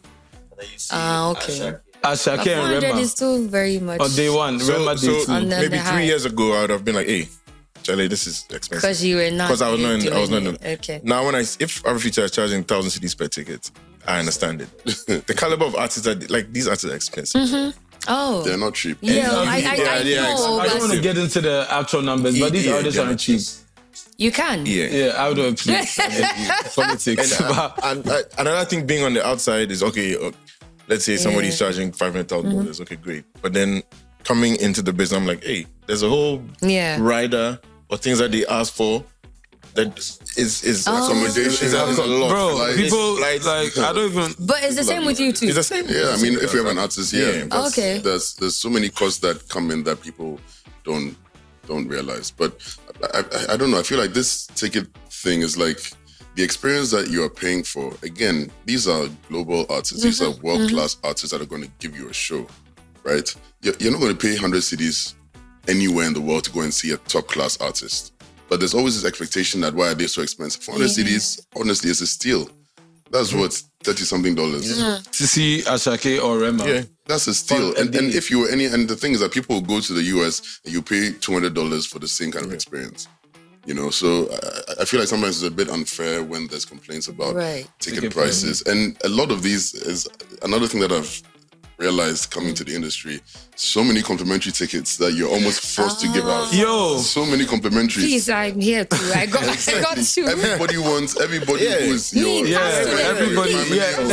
Okay. Ashake and 400 Rema. is still very much. On day one, Rema day So two. On the maybe high. 3 years ago, I would have been like, hey, Charlie, this is expensive. Because you were not. Because I was not doing in. it. Okay. Now, if AfroFuture is charging 1,000 CDs per ticket, I understand it. The caliber of artists are like these artists are expensive. Oh. They're not cheap. Yeah, I Yeah, know. I don't want to But get into the actual numbers, but these Yeah, artists they're aren't cheap. you can. Yeah. Yeah, I don't please. Politics. And another thing being on the outside is okay. Let's say somebody's charging $500,000. Okay, great. But then coming into the business, I'm like, hey, there's a whole Yeah. rider or things that they ask for that is Accommodation. is a lot. Bro, Like, people flights. like I don't even. But it's the same with you too. It's the same. Yeah, I mean, if you have an artist, that's- Okay. there's so many costs that come in that people don't realize. But I don't know. I feel like this ticket thing is like the experience that you are paying for. Again, these are global artists. These are world-class artists that are going to give you a show, right? You're not going to pay 100 CDs anywhere in the world to go and see a top-class artist. But there's always this expectation that why are they so expensive? 400 CDs, honestly, is a steal. That's what, $30-something. To see Ashake or Rema. Yeah. That's a steal. And if you were and the thing is that people will go to the US and you pay $200 for the same kind of experience. You know, so I feel like sometimes it's a bit unfair when there's complaints about ticket prices. And a lot of these is another thing that I've realized coming to the industry. So many complimentary tickets that you're almost forced to give out. Yo. So many complimentary. Please, I'm here too. I got you. Everybody who's your everybody.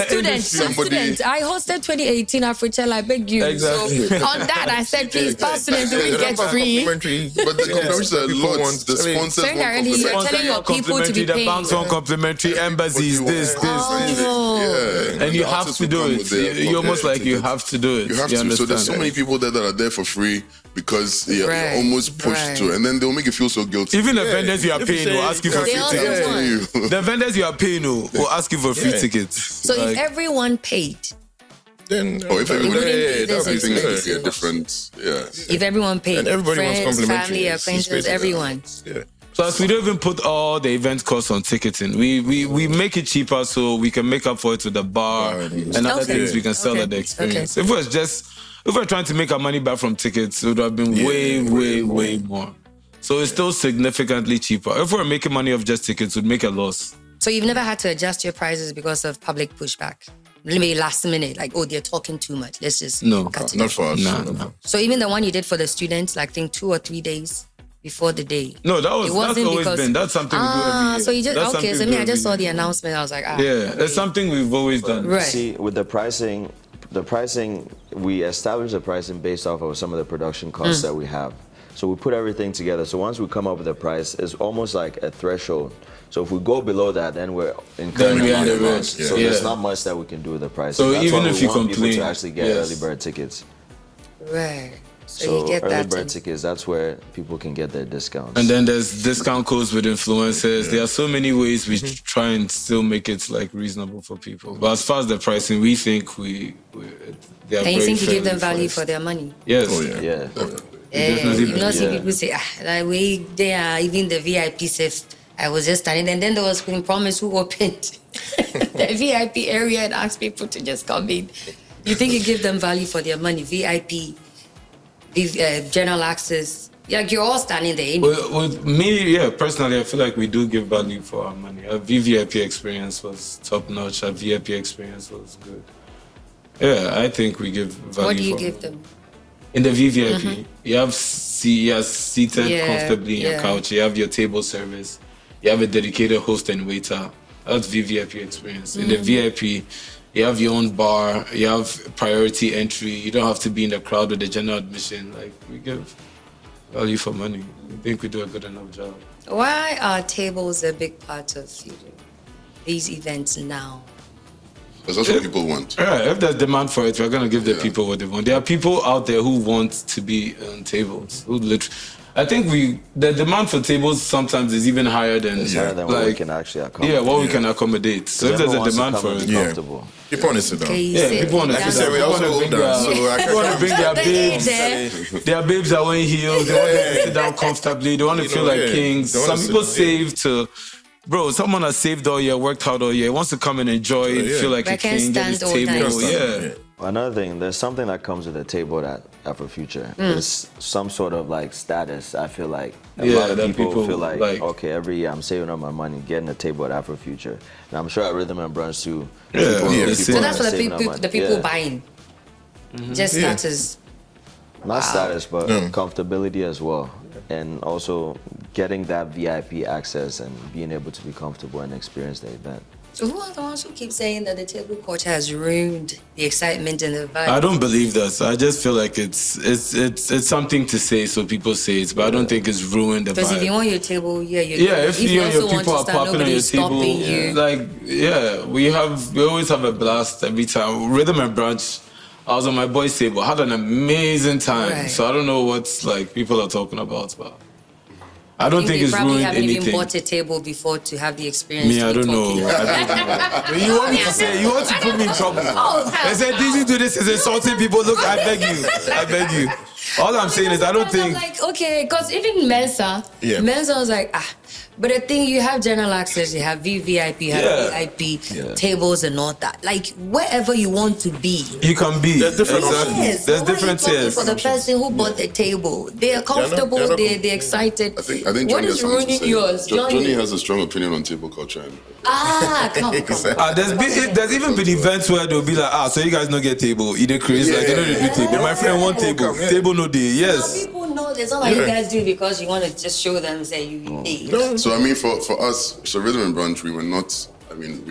Student. Somebody- I hosted 2018 AfroChell. I beg you. Exactly. So on that, I said, please, pass students, do we get free? But the complimentary are People lots. want- The sponsors Saying want already, you're complimentary. telling your people to be The paying. banks want complimentary, embassies, this. Yeah. And you the have artists to will do come it. with their You're almost pocket like you tickets. have to do it. You have to. So understand? there's so many people there that are there for free because you're Right, almost pushed right. to, and then they'll make you feel so guilty. Even the vendors you are If you paying say- will ask you for They free all tickets. want. The vendors you are paying will ask you for free tickets. So if everyone paid, Then Or if everybody, wouldn't be this everything would be a expensive. different, if everyone paid, And everybody wants friends, complimentary. family, It's acquaintances, basically that. everyone. Yeah. So Plus, we don't even put all the event costs on ticketing. We make it cheaper so we can make up for it with the bar and other things we can sell at the experience. If we're trying to make our money back from tickets, it would have been way more. So it's still significantly cheaper. If we're making money off just tickets, we'd make a loss. So you've never had to adjust your prices because of public pushback? Maybe last minute, like, oh, they're talking too much. Let's just cut it. Not for us. No. So even the one you did for the students, like, I think 2 or 3 days before the day. No, that's always been. That's something we do every year. So you just So me, I just saw the announcement. I was like, yeah, it's something we've always done. Right. See, with the pricing, we establish the pricing based off of some of the production costs that we have. So we put everything together. So once we come up with a price, it's almost like a threshold. So if we go below that, then we're incurring the risk. So there's not much that we can do with the price. So that's even why if we you want complain, people to actually get early bird tickets. Right. So you get early that. bird tickets, that's where people can get their discounts. And then there's discount codes with influencers. There are so many ways we try and still make it like reasonable for people. But as far as the pricing, we think they are And you very think you give them fairly value priced. for their money? Yes. Oh yeah. Yeah. Definitely You know, see better. people say, like they are even the VIP safe. I was just standing, and then there was Queen Promise who opened the VIP area and asked people to just come in. You think you give them value for their money? VIP, general access. Like you're all standing there. Anyway. With me, personally, I feel like we do give value for our money. Our VVIP experience was top notch. Our VIP experience was good. Yeah, I think we give value. What do you for give them? In the VVIP, you have seated comfortably in your couch. You have your table service. You have a dedicated host and waiter. That's VVIP experience. In the VIP, you have your own bar. You have priority entry. You don't have to be in the crowd with the general admission. Like, we give value for money. I think we do a good enough job. Why are tables a big part of these events now? Because that's what people want. Yeah, if there's demand for it, we're going to give the people what they want. There are people out there who want to be on tables. I think the demand for tables sometimes is even higher than what we can actually accommodate. Yeah, what we can accommodate. So if there's a demand for it, people want to sit down. people want to sit down. People want to bring their babes. Their babes are wearing heels. They want to sit down comfortably. They want to feel like kings. Some people save to. Bro, someone has saved all year, worked hard all year, wants to come and enjoy, feel like a king, get his table. Another thing, there's something that comes with the table at AfroFuture. There's some sort of like status. I feel like a lot of people feel like, okay, every year I'm saving up my money, getting a table at AfroFuture. And I'm sure at Rhythm Brunch too. So that's for the people buying. Just status. Not status, but comfortability as well. And also getting that VIP access and being able to be comfortable and experience the event. So who are the ones who keep saying that the table culture has ruined the excitement and the vibe? I don't believe that. I just feel like it's something to say, so people say it, but I don't think it's ruined the vibe. Because if you want your table, if you and your people are popping on your table, we always have a blast every time. Rhythm and Brunch, I was on my boys' table, had an amazing time. Right. So I don't know what's like people are talking about, but I don't think it's ruined anything. You probably haven't even bought a table before to have the experience. Me, I don't know. You want me to say? You want to put me in trouble? They said Deezy do this is insulting people. Look, I beg you. All I'm saying is I don't think. I'm like, okay, because even Mensa was like, but the thing, you have general access, you have VVIP, you have VIP tables and all that. Like, wherever you want to be. You can be. There's different tiers. There's different tiers. For the person who bought the table, they're comfortable, they're excited. I think what is ruining yours? Johnny has a strong opinion on table culture. Come. There's even been events where they'll be like, so you guys don't get table. You crazy, like, you know they do table. My friend want table. Table no day, yes. People know it's not like you guys do because you want to just show them, say you need. So I mean, for us, so Rhythm and Brunch, we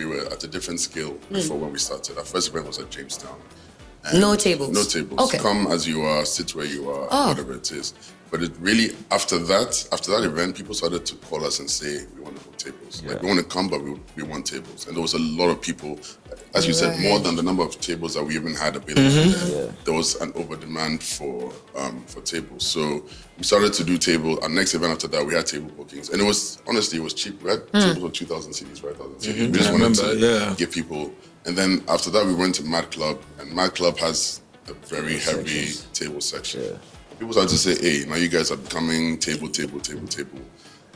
were at a different scale before when we started. Our first event was at Jamestown. No tables? No tables. Okay. Come as you are, sit where you are, whatever it is. But it really, after that event, people started to call us and say, we want to book tables. Like, we want to come, but we want tables. And there was a lot of people, as you said, more than the number of tables that we even had available. There was an over demand for tables. So we started to do table. Our next event after that, we had table bookings. And it was cheap. We had tables for 2,000 cedis, 5,000 cedis. We just wanted to give people. And then after that, we went to Mad Club. And Mad Club has a very heavy table section. People started to say, hey, now you guys are becoming table.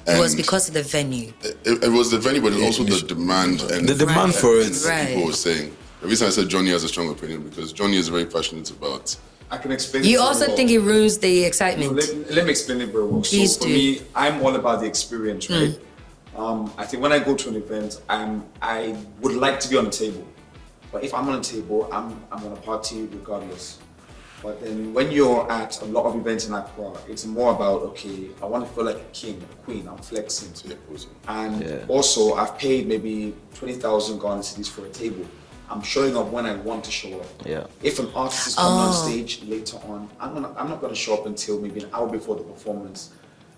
It was because of the venue. It was the venue, but it was also the demand and The demand for it. and people were saying. The reason I said Johnny has a strong opinion because Johnny is very passionate about. I can explain. You also think it ruins the excitement? Let me explain it very well. Please so for do. me, I'm all about the experience, right? I think when I go to an event, I would like to be on a table. But if I'm on a table, I'm on a party regardless. But then when you're at a lot of events in Accra, it's more about, okay, I want to feel like a king, a queen, I'm flexing. And also, I've paid maybe 20,000 Ghana cedis for a table. I'm showing up when I want to show up. Yeah. If an artist is coming on stage later on, I'm not going to show up until maybe an hour before the performance.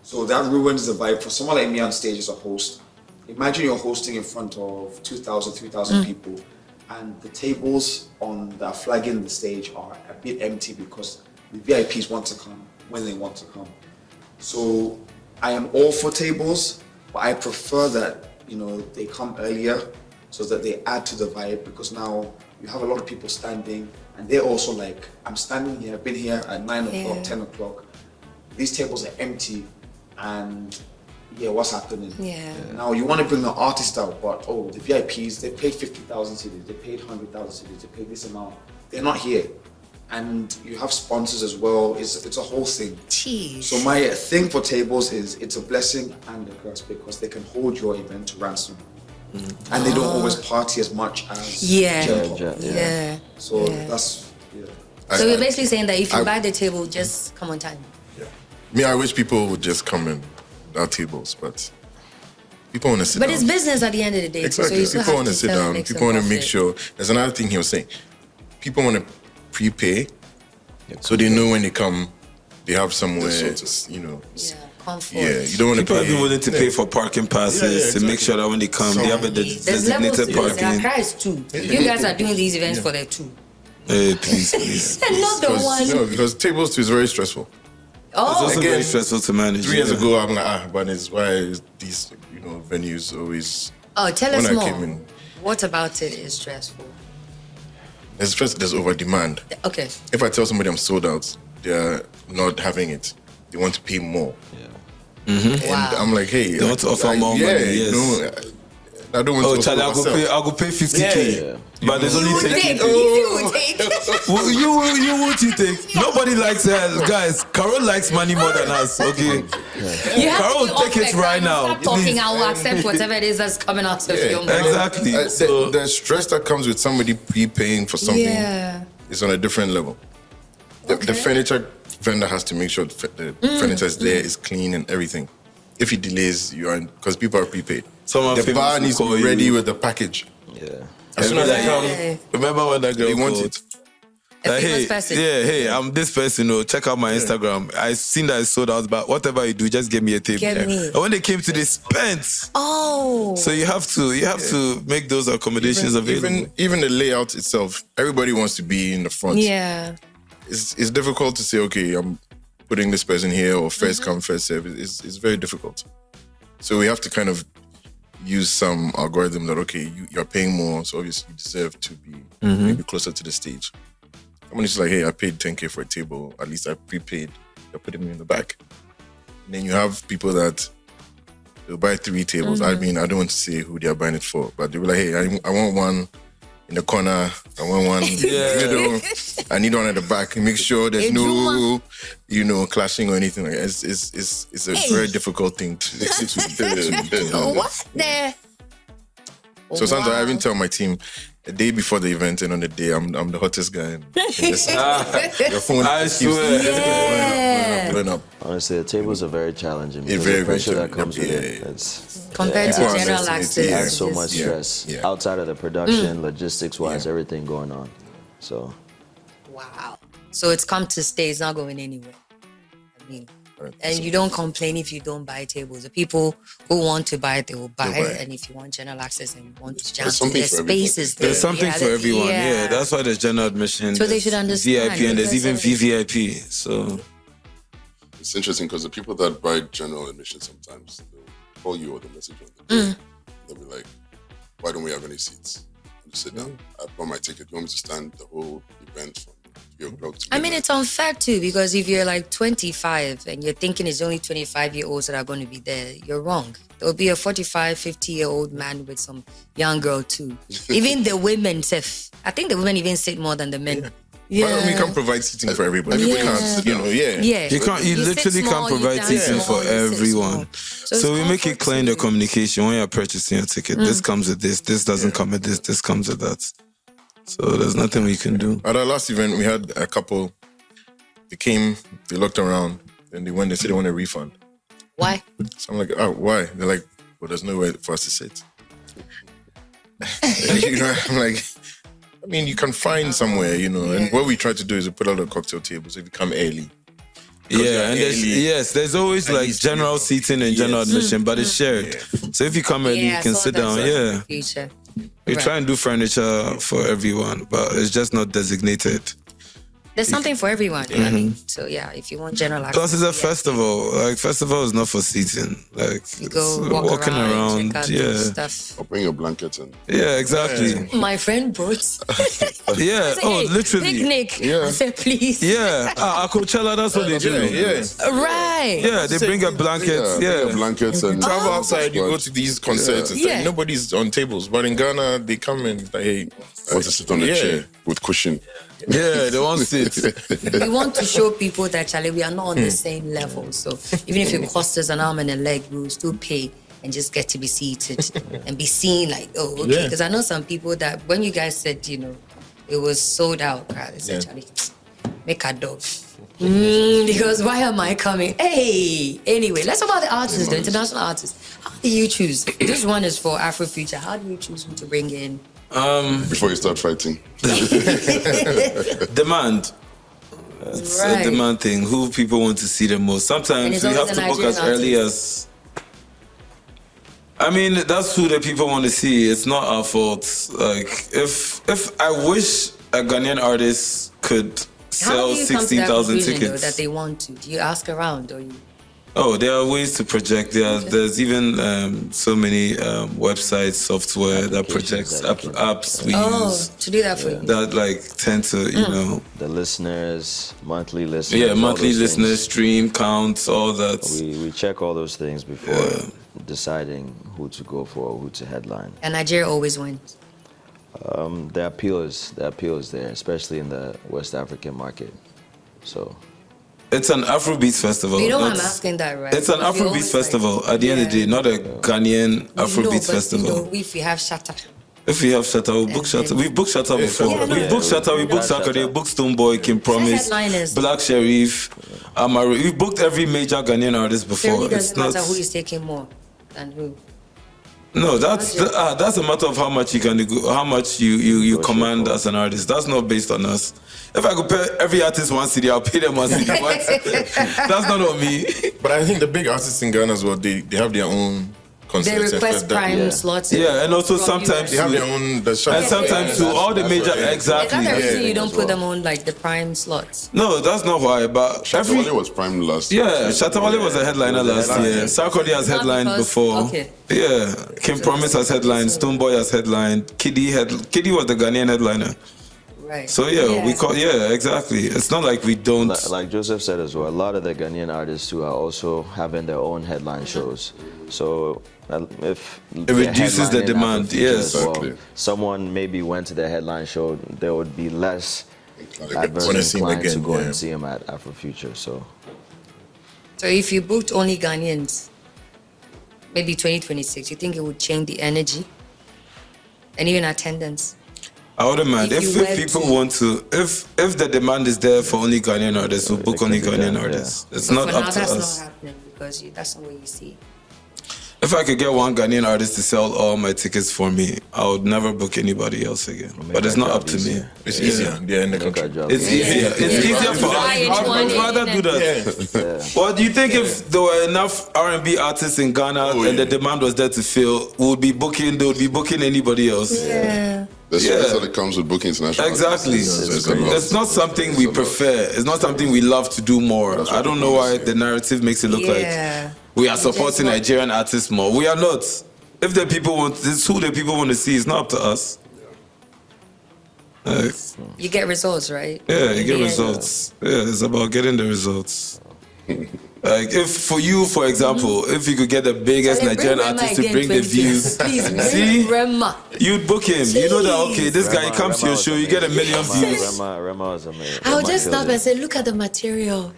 So that ruins the vibe. For someone like me on stage as a host, imagine you're hosting in front of 2,000, 3,000 people, and the tables that are flagging the stage are a bit empty because the VIPs want to come when they want to come. So I am all for tables, but I prefer that, they come earlier so that they add to the vibe, because now you have a lot of people standing and they're also like, I'm standing here, I've been here at 9 o'clock, 10 o'clock. These tables are empty and what's happening? Yeah. Now you want to bring the artist out, but the VIPs, they paid 50,000 cedis, they paid 100,000 cedis, they paid this amount. They're not here. And you have sponsors as well. It's a whole thing. Jeez. So my thing for tables is it's a blessing and a curse because they can hold your event to ransom. And they don't always party as much as Yeah. So that's So you're basically saying that if you buy the table, just come on time. Me, I wish people would just come in without tables, but people want to sit down. But it's business at the end of the day. Exactly. So you still People have want to sit sell and down. make People some want to make profit. sure. There's another thing he was saying. People want to prepay, so they know when they come, they have somewhere. Comfort. You don't want to People pay. have been willing to pay for parking passes to make sure that when they come, they have a There's levels designated to this. parking. Accra is two. You guys are doing these events for the two. Hey, please. And not the one. No, because tables too is very stressful. It's also very stressful to manage. 3 years ago, I'm like, but it's why these venues always. Tell us when I more. came in, What about it is stressful? there's over demand. Okay. If I tell somebody I'm sold out, they're not having it. They want to pay more. And I'm like, hey, They want to offer more money. Yes. I don't want to. Oh, Charlie, I'll go pay 50K. But there's only 10K. You would take? Nobody likes guys. Carol likes money more than us. Okay. You have Carol, to be take it honest, right now. Stop talking. Please. I will accept whatever it is that's coming out of your mouth. Exactly. The stress that comes with somebody prepaying for something is on a different level. The furniture vendor has to make sure the furniture is there, is clean and everything. If he delays, because people are prepaid. The bar needs to be ready with the package. As soon as I come, remember when that girl they want called? it. A famous person. Hey, I'm this person. Check out my Instagram. I seen that I sold out, but whatever you do, just give me a tip. Get me. And when they came to, they spent. So you have to make those accommodations available. Even the layout itself, everybody wants to be in the front. Yeah. It's difficult to say, okay, I'm putting this person here or first come, first serve. It's very difficult. So we have to kind of use some algorithm that, okay, you're paying more, so obviously you deserve to be maybe closer to the stage. Somebody's like, hey, I paid 10K for a table, at least I prepaid, they're putting me in the back. And then you have people that they'll buy 3 tables. I mean, I don't want to say who they're buying it for, but they'll be like, hey, I want one in the corner, I want one in the middle, I need one at the back. Make sure there's no, clashing or anything like that. It's a very difficult thing to do. What's there? So sometimes I even tell my team, a day before the event and on the day, I'm the hottest guy. Your phone I swear. blowing up. Honestly, the tables are very challenging because very, the pressure very that comes with challenging. it. It's Compared to People general underestimate access. it. adds so much stress outside of the production, logistics-wise, everything going on. So, Wow. So it's come to stay. It's not going anywhere. I mean, and you don't complain if you don't buy tables. The people who want to buy it, they will buy it. And if you want general access and you want to jump to something the for everybody. spaces there. There's something for everyone. Yeah, that's why there's general admission. So they should there's understand. VIP and there's even Because VVIP. So It's interesting because the people that buy general admission sometimes they'll call you or they'll message you on the day. They'll be like, why don't we have any seats? And you sit down. I bought my ticket. You want me to stand the whole event from 3 o'clock. I mean, it's unfair too, because if you're like 25 and you're thinking it's only 25-year-olds that are going to be there, you're wrong. There'll be a 45, 50-year-old man with some young girl too. Even the women, I think the women even sit more than the men. Well, we can't provide seating for everybody. We can't, you know, Yeah. You literally can't provide seating for everyone. So we make it clear in the communication when you're purchasing a ticket. This comes with this doesn't come with this comes with that. So there's nothing we can do. At our last event, we had a couple. They came, they looked around, and they said they want a refund. Why? So I'm like, oh, why? They're like, well, there's nowhere for us to sit. You know, I'm like, I mean, you can find somewhere, you know. And what we try to do is we put out a cocktail table, so if you come early. Yeah, and there's always like general seating and general admission, but it's shared. So if you come early, you can sit down. Yeah. Future. We try and do furniture for everyone, but it's just not designated. There's something for everyone. I mean, so yeah, if you want general access. Plus, it's a festival. Like, festival is not for seating. Like, You go it's walking around, around. check out stuff. Or bring your blankets in. Yeah, exactly. My friend brought. Yeah. Oh, literally. Picnic. Yeah. I said, please. Yeah. At Coachella, that's what they do. Right. Yeah, they bring a blanket. Bring your Yeah. blankets and Travel outside, you go to these concerts. It's like Yeah. nobody's on tables. But in Ghana, they come in, like, hey, want to sit on a chair with cushion. Yeah, they won't sit. We want to show people that, Charlie, we are not on the same level. So even if it costs us an arm and a leg, we will still pay and just get to be seated and be seen like, oh, okay. Because I know some people that when you guys said, you know, it was sold out, right? They said, Charlie, make a dog. Because why am I coming? Hey, anyway, let's talk about the artists, the international artists. How do you choose? This one is for AfroFuture. How do you choose who to bring in? Before you start fighting. Demand. It's a demand thing. Who people want to see the most. Sometimes we have to book as early as. I mean, that's who the people want to see. It's not our fault. Like, if I wish a Ghanaian artist could sell 16,000 tickets. That they want to. Do you ask around or you? Oh, there are ways to project. There's even so many websites, software that projects apps we use. To do that for you. That like tend to, you know. The listeners, monthly listeners. Yeah, monthly listeners, things. Stream counts, all that. We check all those things before deciding who to go for, who to headline. And Nigeria always wins. The appeal is there, especially in the West African market. So. It's an Afrobeats festival. You know why I'm asking that, right? It's an Afrobeats festival at the end of the day, not a Ghanaian Afrobeats festival. You know, if we have Shatta. If we have Shatta, we'll book Shatta. We've booked Shatta before. We've booked Shatta, we booked Sakode, we booked Stoneboy, Kim Promise, Black Sherif, Amaru. We've booked every major Ghanaian artist before. So it doesn't matter who is taking more than who. No, that's a matter of how much you can, how much you command as an artist. That's not based on us. If I could pay every artist 1 city, I'll pay them 1 city. That's not on me. But I think the big artists in Ghana as well, they have their own concerts. They request prime slots. Yeah, and also sometimes they have their own. And sometimes all the major exactly. Is that the reason you don't put them on like the prime slots? No, that's not why. But Shatta Wale was prime last year. Yeah, Shatta Wale was a headliner last year. Sarkodie has headlined before. Okay. Yeah, Kim Promise has headlined. Stoneboy has headlined. Kiddy was the Ghanaian headliner. Right. So we call exactly. It's not like we don't. Like Joseph said as well, a lot of the Ghanaian artists who are also having their own headline shows. So if it reduces the demand, yes. Well, someone maybe went to their headline show, there would be less adverse inclined to go and see him at AfroFuture. So if you booked only Ghanaians, maybe 2026, you think it would change the energy and even attendance? I wouldn't mind if people want to. If the demand is there for only Ghanaian artists, we'll book only Ghanaian artists. It's not up to us. That's not happening because that's not what you see. If I could get one Ghanaian artist to sell all my tickets for me, I would never book anybody else again. But it's not up to me. It's easier. They're in the country. It's easier. It's easier for us. I'd rather do that. Well, do you think if there were enough R&B artists in Ghana and the demand was there to fill, they would be booking anybody else? Yeah. That's what comes with booking international. Exactly. It's not something we prefer. It's not something we love to do more. I don't know why the narrative makes it look like we are supporting Nigerian artists more. We are not. If the people want, it's who the people want to see. It's not up to us. You get results, right? Yeah, you get Yeah. results. Yeah, it's about getting the results. Like if for you, for example, if you could get the biggest Charlie, Nigerian bring Rema artist to again, bring the 20. views, Please, bring see, Rema. you'd book him. You know that okay, this guy comes to your show, you get 1 million views. Rema was amazing. I'll Rema just killed stop it. and say, look at the material.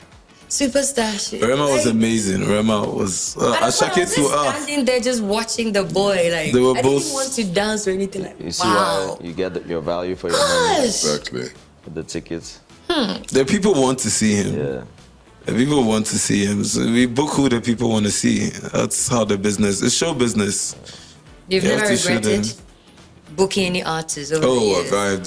Superstar shit. Rema was Like, amazing. Rema was. and I was Ashake just too. standing there just watching the boy. Like, They were I both- didn't want to dance or anything like You see wow. why you get your value for your money Gosh. Exactly. with the tickets? The people want to see him. Yeah. The people want to see him. So we book who the people want to see. That's how the business. It's show business. You've You have never to show regretted them. booking any artists over the Oh, years? I've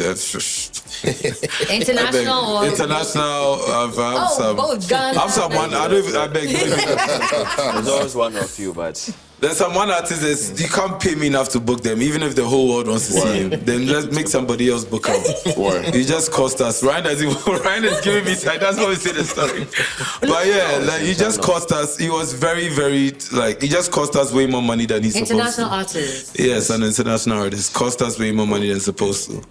International or international. I've Oh, some. both Ghana. I've someone. I don't. Even, I beg. There's always one or a few, but There's some one artist that you can't pay me enough to book them, even if the whole world wants to see him. Then let's make somebody else book him. Why? He just cost us. Ryan is giving me side. That's how we say the story. But yeah, like he just cost us. He was very, very like he just cost us way more money than he's supposed to. international artists. Yes, an international artist cost us way more money than supposed to.